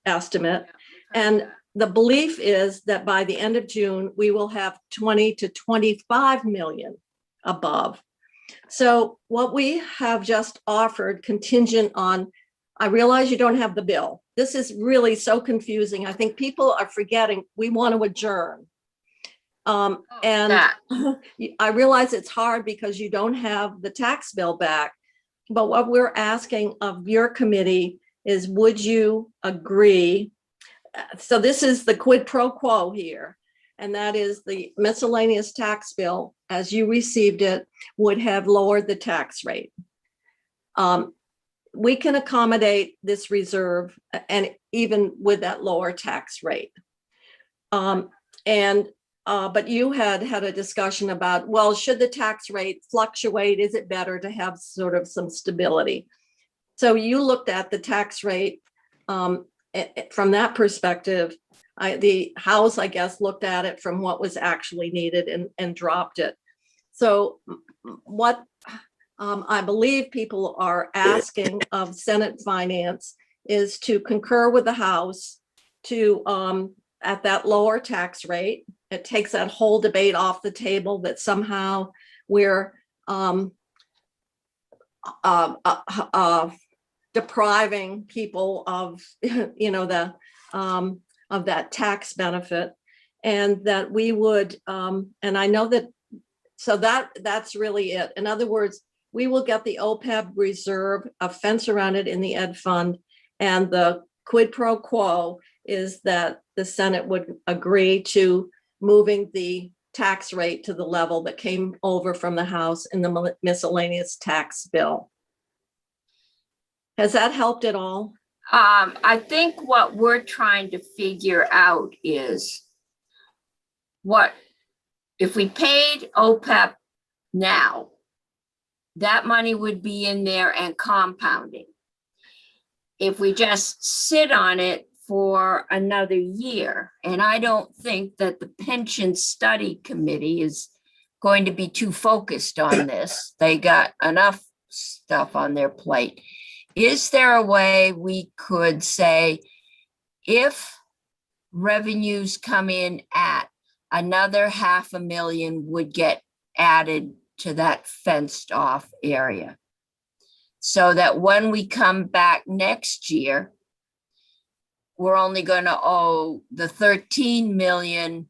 estimate. And the belief is that by the end of June, we will have 20 to 25 million above. So what we have just offered, contingent on, I realize you don't have the bill. This is really so confusing. I think people are forgetting we want to adjourn. I realize it's hard because you don't have the tax bill back. But what we're asking of your committee is, would you agree so this is the quid pro quo here. And that is the miscellaneous tax bill, as you received it, would have lowered the tax rate. We can accommodate this reserve and even with that lower tax rate. But you had a discussion about, well, should the tax rate fluctuate? Is it better to have sort of some stability? So you looked at the tax rate from that perspective. The House, I guess, looked at it from what was actually needed and dropped it. So what I believe people are asking of Senate Finance is to concur with the House to at that lower tax rate. It takes that whole debate off the table that somehow we're depriving people of, of that tax benefit, and that we would, and I know that, so that's really it. In other words, we will get the OPEB reserve, a fence around it in the ed fund, and the quid pro quo is that the Senate would agree to moving the tax rate to the level that came over from the House in the miscellaneous tax bill. Has that helped at all? I think what we're trying to figure out is what, if we paid OPEB now, that money would be in there and compounding. If we just sit on it for another year, and I don't think that the pension study committee is going to be too focused on this. They got enough stuff on their plate. Is there a way we could say, if revenues come in at another 500,000 would get added to that fenced off area? So that when we come back next year, we're only going to owe the 13 million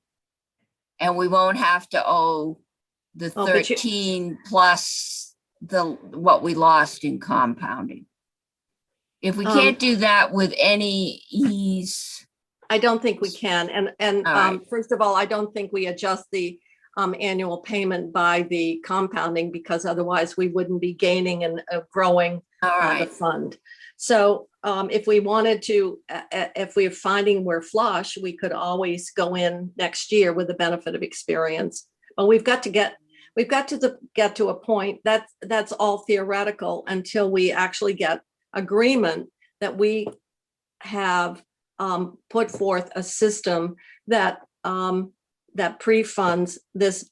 and we won't have to owe the 13 plus what we lost in compounding. If we can't do that with any ease. I don't think we can. And first of all, I don't think we adjust the annual payment by the compounding, because otherwise we wouldn't be gaining and growing the fund. So if we wanted to, if we're finding we're flush, we could always go in next year with the benefit of experience. But we've got to get to a point that's all theoretical until we actually get agreement that we have put forth a system that that pre-funds this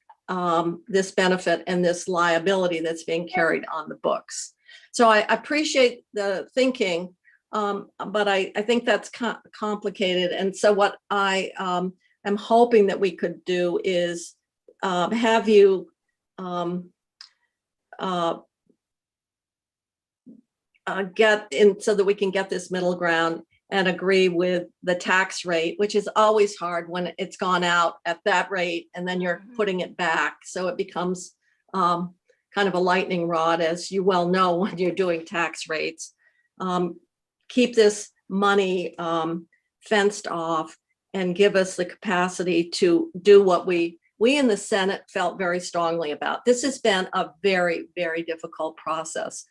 this benefit and this liability that's being carried on the books. So I appreciate the thinking, but I think that's complicated. And so what I am hoping that we could do is have you get in so that we can get this middle ground and agree with the tax rate, which is always hard when it's gone out at that rate and then you're putting it back. So it becomes kind of a lightning rod, as you well know, when you're doing tax rates. Keep this money fenced off and give us the capacity to do what we in the Senate felt very strongly about. This has been a very, very difficult process.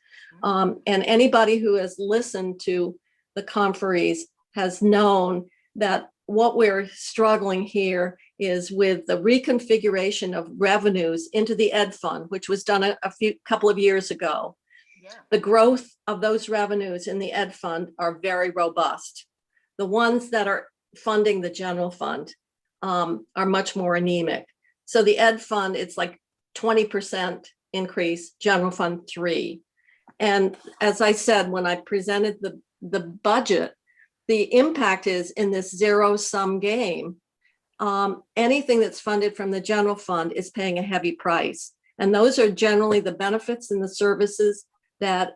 And anybody who has listened to the conferees has known that what we're struggling here is with the reconfiguration of revenues into the ed fund, which was done a couple of years ago. Yeah. The growth of those revenues in the ed fund are very robust. The ones that are funding the general fund are much more anemic. So the ed fund, it's like 20% increase, general fund 3%. And as I said, when I presented the budget, the impact is in this zero-sum game. Anything that's funded from the general fund is paying a heavy price. And those are generally the benefits and the services that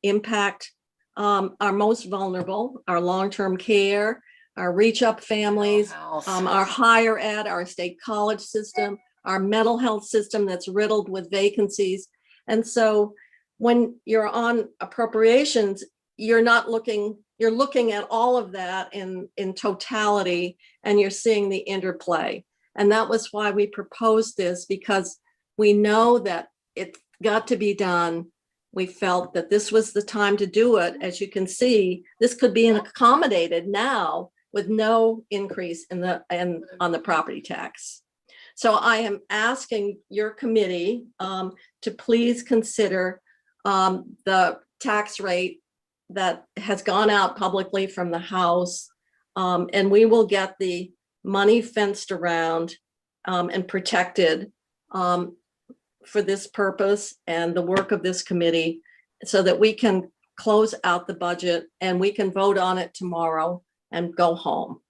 impact our most vulnerable, our long-term care, our reach-up families, our higher ed, our state college system, our mental health system that's riddled with vacancies. And so when you're on appropriations, you're looking at all of that in totality, and you're seeing the interplay. And that was why we proposed this, because we know that it's got to be done. We felt that this was the time to do it. As you can see, this could be accommodated now with no increase on the property tax. So I am asking your committee to please consider the tax rate that has gone out publicly from the House, and we will get the money fenced around and protected for this purpose and the work of this committee, so that we can close out the budget and we can vote on it tomorrow and go home.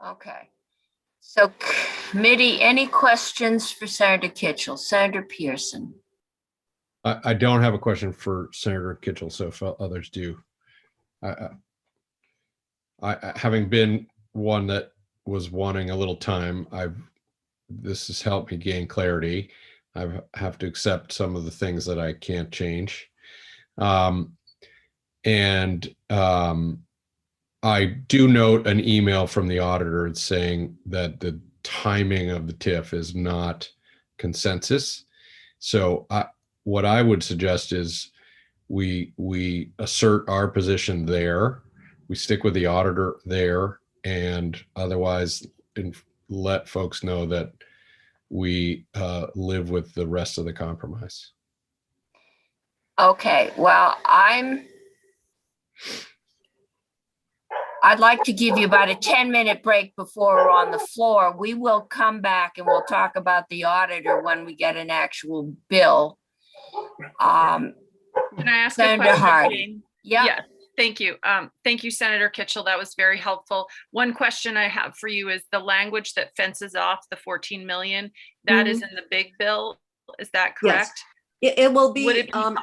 Okay. So committee, any questions for Senator Kitchell? Senator Pearson? I don't have a question for Senator Kitchell, so if others do. I having been one that was wanting a little time, this has helped me gain clarity. I have to accept some of the things that I can't change. I do note an email from the auditor saying that the timing of the TIF is not consensus. So what I would suggest is we assert our position there, we stick with the auditor there, and otherwise let folks know that we live with the rest of the compromise. Okay, well, I'd like to give you about a 10-minute break before we're on the floor. We will come back and we'll talk about the auditor when we get an actual bill. Can I ask a Senator question, Hardy? Jane? Yeah. Yeah, thank you. Thank you, Senator Kitchell. That was very helpful. One question I have for you is the language that fences off the 14 million, that is in the big bill. Is that correct? Yes, it will be. Would it be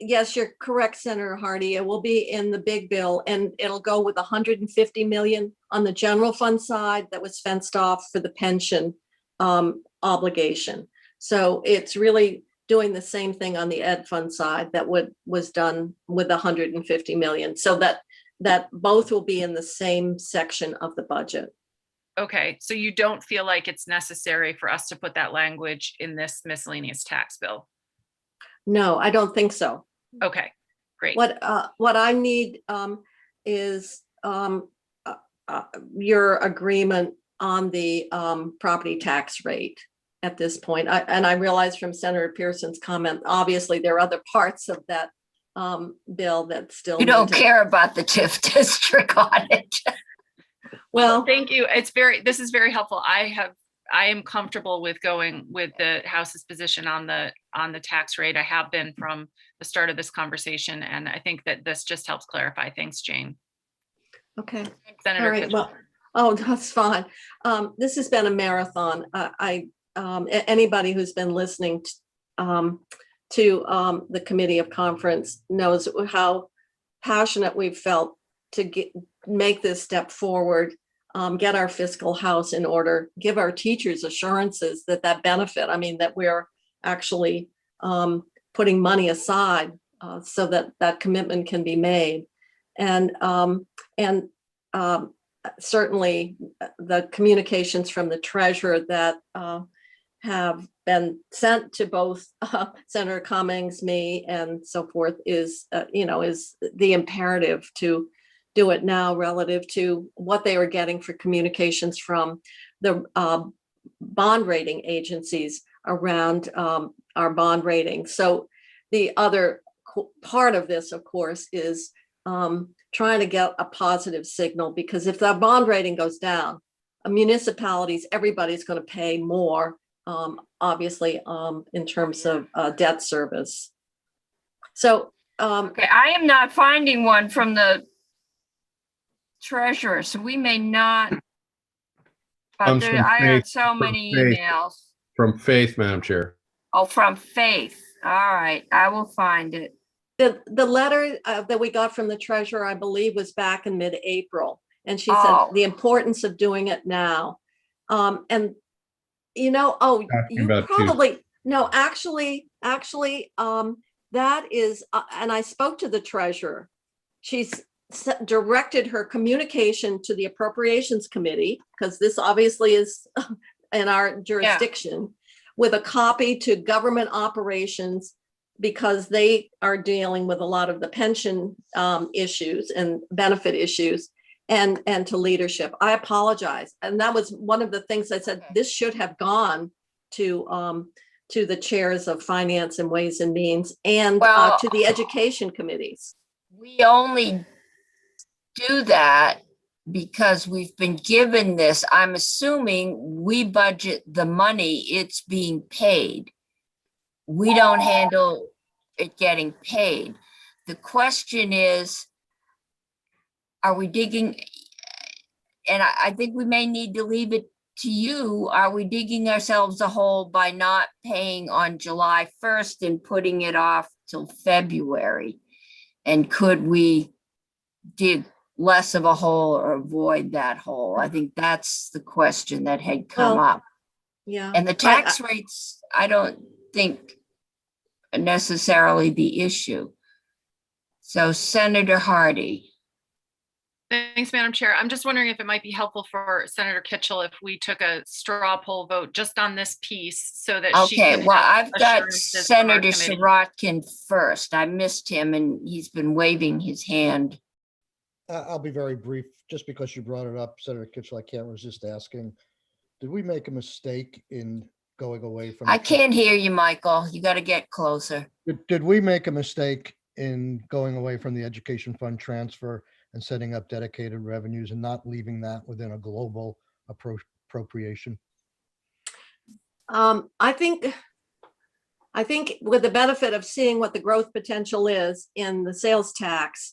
Yes, you're correct, Senator Hardy. It will be in the big bill, and it'll go with 150 million on the general fund side that was fenced off for the pension obligation. So it's really doing the same thing on the ed fund side that was done with 150 million. So that both will be in the same section of the budget. Okay, so you don't feel like it's necessary for us to put that language in this miscellaneous tax bill? No, I don't think so. Okay, great. What I need is your agreement on the property tax rate at this point. I realize from Senator Pearson's comment, obviously there are other parts of that bill that still. You don't care about the TIF district on it. Well, thank you. This is very helpful. I am comfortable with going with the House's position on the tax rate. I have been from the start of this conversation, and I think that this just helps clarify. Thanks, Jane. Okay. Senator All right. Kitchell. Well, that's fine. This has been a marathon. Anybody who's been listening to the Committee of Conference knows how passionate we've felt to make this step forward. Get our fiscal house in order, give our teachers assurances that benefit. I mean, that we're actually putting money aside so that commitment can be made. And certainly the communications from the treasurer that have been sent to both Senator Cummings, me, and so forth is the imperative to do it now relative to what they were getting for communications from the bond rating agencies around our bond rating. So the other part of this, of course, is trying to get a positive signal, because if the bond rating goes down, municipalities, everybody's going to pay more, obviously, in terms of debt service. So okay, I am not finding one from the treasurer, so we may not. I had so many emails. From Faith, Madam Chair. Oh, from Faith. All right, I will find it. The letter that we got from the treasurer, I believe, was back in mid-April, and she said the importance of doing it now. And you probably no, actually, that is, and I spoke to the treasurer, she's directed her communication to the Appropriations Committee, because this obviously is in our jurisdiction, with a copy to Government Operations, because they are dealing with a lot of the pension issues and benefit issues, and to leadership. I apologize. And that was one of the things I said, this should have gone to the chairs of Finance and Ways and Means, and Well, to the education committees. we only do that because we've been given this. I'm assuming we budget the money, it's being paid. We don't handle it getting paid. The question is, are we digging? And I think we may need to leave it to you. Are we digging ourselves a hole by not paying on July 1st and putting it off till February? And could we dig less of a hole or avoid that hole? I think that's the question that had come up. Yeah. And the tax rates, I don't think are necessarily the issue. So Senator Hardy. Thanks, Madam Chair. I'm just wondering if it might be helpful for Senator Kitchell if we took a straw poll vote just on this piece so that she Okay, can well, have I've got assurances from our Senator committee. Sirotkin first. I missed him and he's been waving his hand. I'll be very brief, just because you brought it up, Senator Kitchell, I can't resist asking. Did we make a mistake in going away from? I can't hear you, Michael. You got to get closer. Did we make a mistake in going away from the education fund transfer and setting up dedicated revenues and not leaving that within a global appropriation? I think with the benefit of seeing what the growth potential is in the sales tax,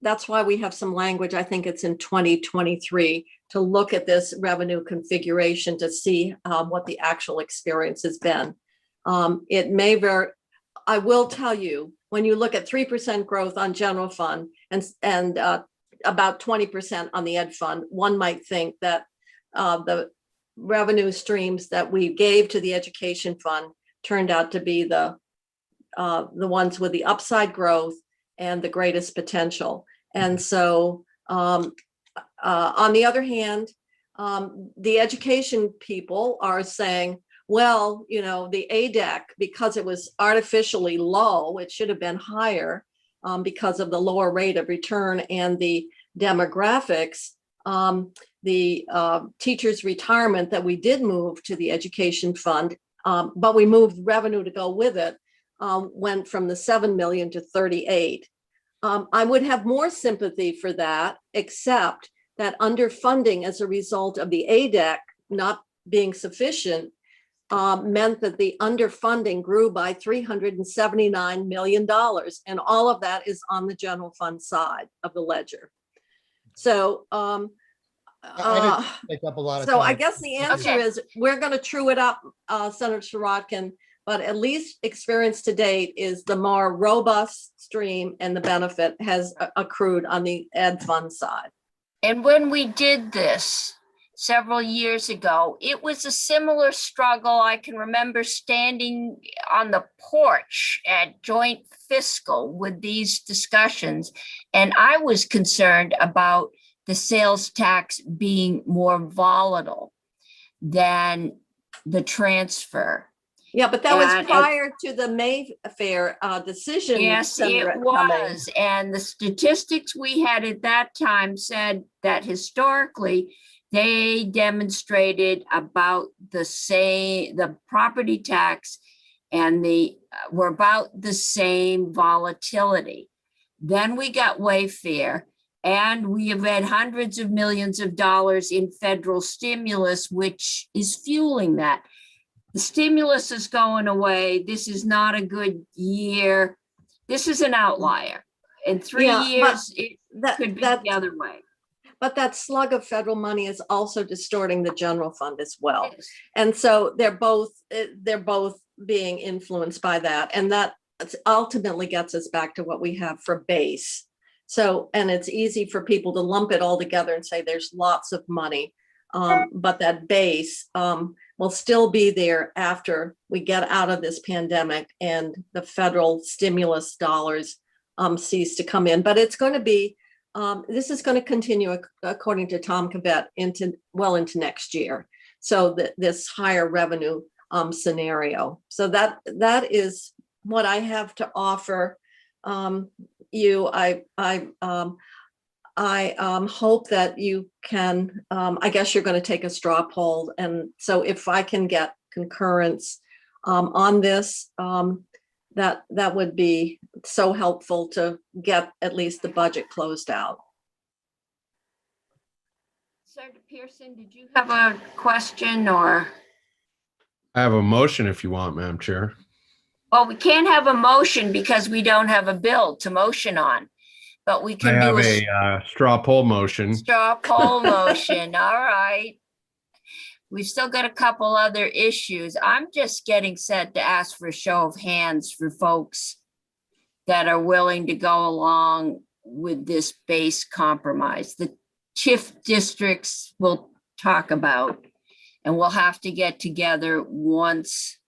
that's why we have some language. I think it's in 2023 to look at this revenue configuration to see what the actual experience has been. It may vary. I will tell you, when you look at 3% growth on general fund and about 20% on the ed fund, one might think that the revenue streams that we gave to the education fund turned out to be the ones with the upside growth and the greatest potential. And so on the other hand, the education people are saying, well, you know, the ADEC, because it was artificially low, it should have been higher because of the lower rate of return and the demographics. The teachers' retirement that we did move to the education fund, but we moved revenue to go with it, went from the 7 million to 38. I would have more sympathy for that, except that underfunding as a result of the ADEC not being sufficient meant that the underfunding grew by $379 million. And all of that is on the general fund side of the ledger. So, I didn't take up a lot of time. I guess the answer is we're going to true it up, Senator Sirotkin, but at least experience to date is the more robust stream and the benefit has accrued on the ed fund side. And when we did this several years ago, it was a similar struggle. I can remember standing on the porch at Joint Fiscal with these discussions, and I was concerned about the sales tax being more volatile than the transfer. Yeah, but that was prior to the Mayfair decision. Yes, it was. And the statistics we had at that time said that historically, they demonstrated about the same, the property tax and were about the same volatility. Then we got Wayfair, and we have had hundreds of millions of dollars in federal stimulus, which is fueling that. The stimulus is going away. This is not a good year. This is an outlier. In 3 years, it could be the other way. But that slug of federal money is also distorting the general fund as well. And so they're both being influenced by that. And that ultimately gets us back to what we have for base. So, and it's easy for people to lump it all together and say there's lots of money. But that base will still be there after we get out of this pandemic and the federal stimulus dollars cease to come in. But it's going to be, this is going to continue, according to Tom Cavett, into next year. So this higher revenue scenario. So that is what I have to offer you. I hope that you can, I guess you're going to take a straw poll. And so if I can get concurrence on this, that would be so helpful to get at least the budget closed out. Senator Pearson, did you have a question or? I have a motion if you want, Madam Chair. Well, we can't have a motion because we don't have a bill to motion on, but we I can have do a straw poll motion. straw poll motion. All right. We've still got a couple other issues. I'm just getting set to ask for a show of hands for folks that are willing to go along with this base compromise. The TIF districts we'll talk about, and we'll have to get together once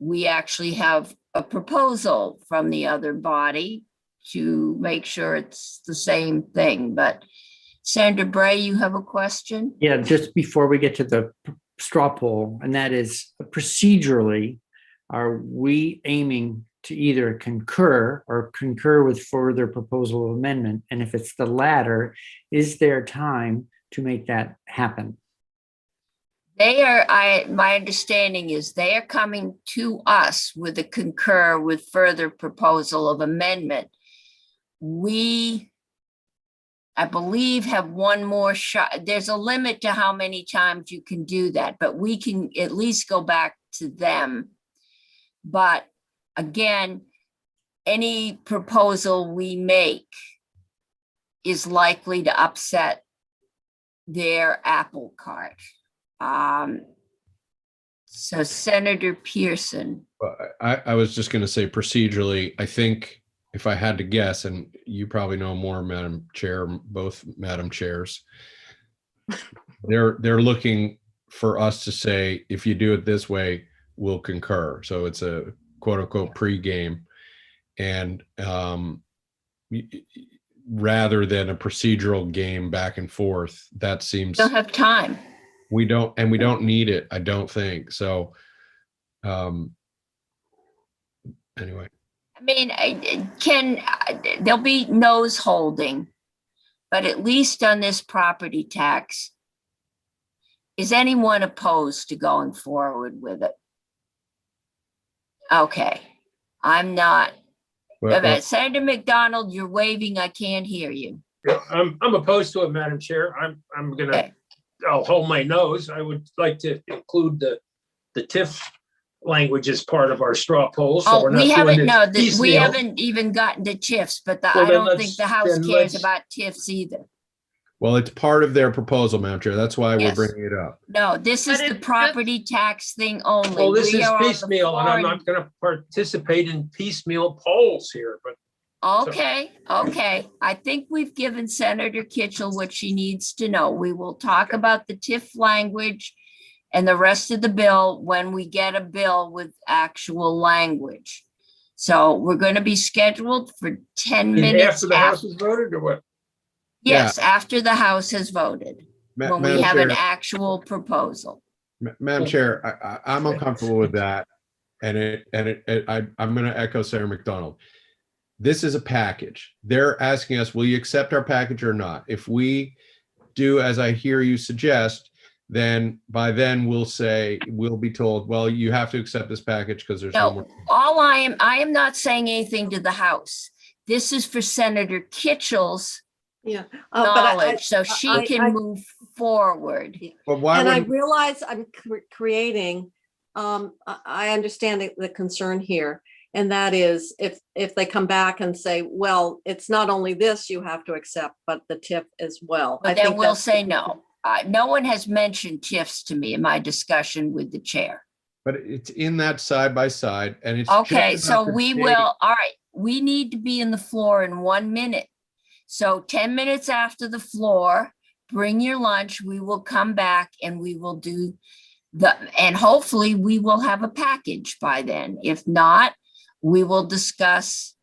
we actually have a proposal from the other body to make sure it's the same thing. But Senator Bray, you have a question? Yeah, just before we get to the straw poll, and that is procedurally, are we aiming to either concur or concur with further proposal of amendment? And if it's the latter, is there time to make that happen? They are, my understanding is they are coming to us with a concur with further proposal of amendment. We, I believe, have one more shot. There's a limit to how many times you can do that, but we can at least go back to them. But again, any proposal we make is likely to upset their apple cart. So Senator Pearson. I was just going to say procedurally, I think if I had to guess, and you probably know more, Madam Chair, both Madam Chairs, they're looking for us to say, if you do it this way, we'll concur. So it's a quote unquote pre-game. And rather than a procedural game back and forth, that seems. Don't have time. We don't need it, I don't think. So anyway. I mean, there'll be nose holding, but at least on this property tax, is anyone opposed to going forward with it? Okay, I'm not. Well, Senator McDonald, you're waving. I can't hear you. Yeah, I'm opposed to it, Madam Chair. I'm gonna, Okay. I'll hold my nose. I would like to include the TIF language as part of our straw poll. So Oh, we're not we doing haven't, it no, we piecemeal. haven't even gotten to TIFs, but Well, I then don't think let's- the House then cares let's- about TIFs either. well, it's part of their proposal, Madam Chair. That's why we're Yes. bringing it up. No, this is But the it- property tax thing only. Well, this We is are on the piecemeal, and floor I'm not gonna participate in piecemeal polls here, but Okay, okay. I think we've given Senator Kitchell what she needs to know. We will talk about the TIF language and the rest of the bill when we get a bill with actual language. So we're going to be scheduled for 10 minutes. after the House is voted or what? Yes, after the House has voted, when we Madam have an Chair, actual proposal. Madam Chair, I'm uncomfortable with that. And I'm going to echo Senator McDonald. This is a package. They're asking us, will you accept our package or not? If we do, as I hear you suggest, then by then we'll be told, well, you have to accept this package because there's no No, more. all I am not saying anything to the House. This is for Senator Kitchell's Yeah. knowledge, so she I- can move forward. But why And I would, realize I'm creating, I understand the concern here. And that is if they come back and say, well, it's not only this you have to accept, but the TIF as well. I But then think we'll that's- say no. No one has mentioned TIFs to me in my discussion with the chair. but it's in that side by side and it's. just Okay, about so the we date. will, all right, we need to be in the floor in 1 minute. So 10 minutes after the floor, bring your lunch. We will come back and we will do and hopefully we will have a package by then. If not, we will discuss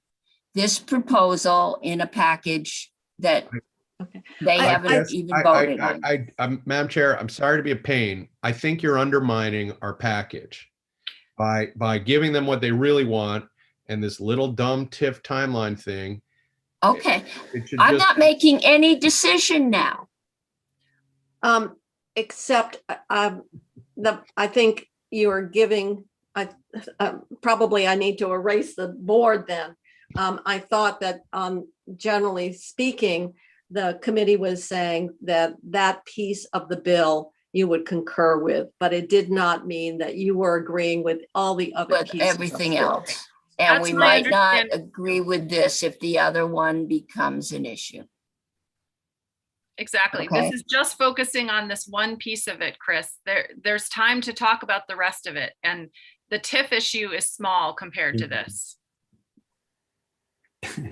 this proposal in a package that Okay. they I haven't guess even voted on. Madam Chair, I'm sorry to be a pain. I think you're undermining our package by giving them what they really want and this little dumb TIF timeline thing. Okay, It should I'm just- not making any decision now. Except, I think you are giving, probably I need to erase the board then. I thought that, generally speaking, the committee was saying that that piece of the bill you would concur with, but it did not mean that you were agreeing with all the other With pieces. of everything the bill. else. And That's we my might not understanding. agree with this if the other one becomes an issue. Exactly. Okay. This is just focusing on this one piece of it, Chris. There's time to talk about the rest of it. And the TIF issue is small compared to this.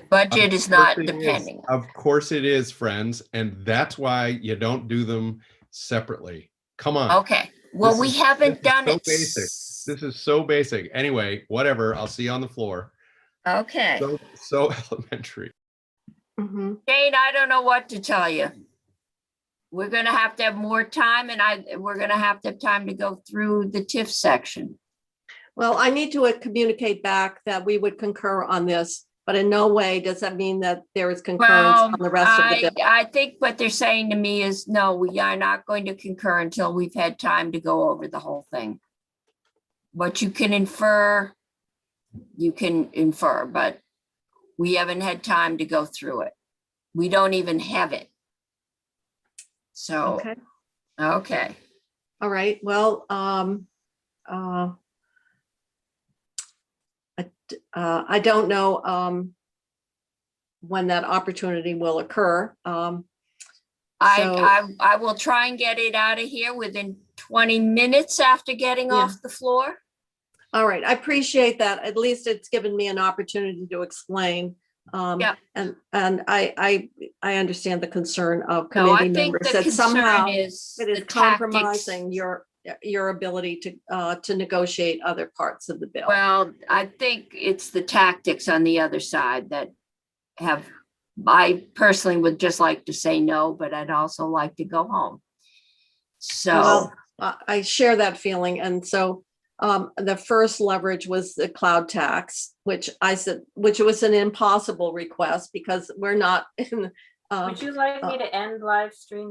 Budget is Of not course it is. depending. Of course it is, friends. And that's why you don't do them separately. Come on. Okay, well, This we is- haven't this is done so it. basic. This is so basic. Anyway, whatever. I'll see you on the floor. Okay, So elementary. Mhm. Jane, I don't know what to tell you. We're gonna have to have more time and we're gonna have to have time to go through the TIF section. Well, I need to communicate back that we would concur on this, but in no way does that mean that there is concurrence Well, on the rest of the bill. I think what they're saying to me is, no, we are not going to concur until we've had time to go over the whole thing. What you can infer, but we haven't had time to go through it. We don't even have it. So, Okay, okay. all right, well, I don't know when that opportunity will occur. So- I will try and get it out of here within 20 minutes after getting Yeah. off the floor. All right, I appreciate that. At least it's given me an opportunity to explain. Yeah. And I understand the concern of No, I committee think members the that somehow concern is it the is tactics. compromising your ability to negotiate other parts of the bill. Well, I think it's the tactics on the other side that I personally would just like to say no, but I'd also like to go home. So, Well, I share that feeling. And so the first leverage was the cloud tax, which I said, which was an impossible request because we're not in. Would you like me to end live stream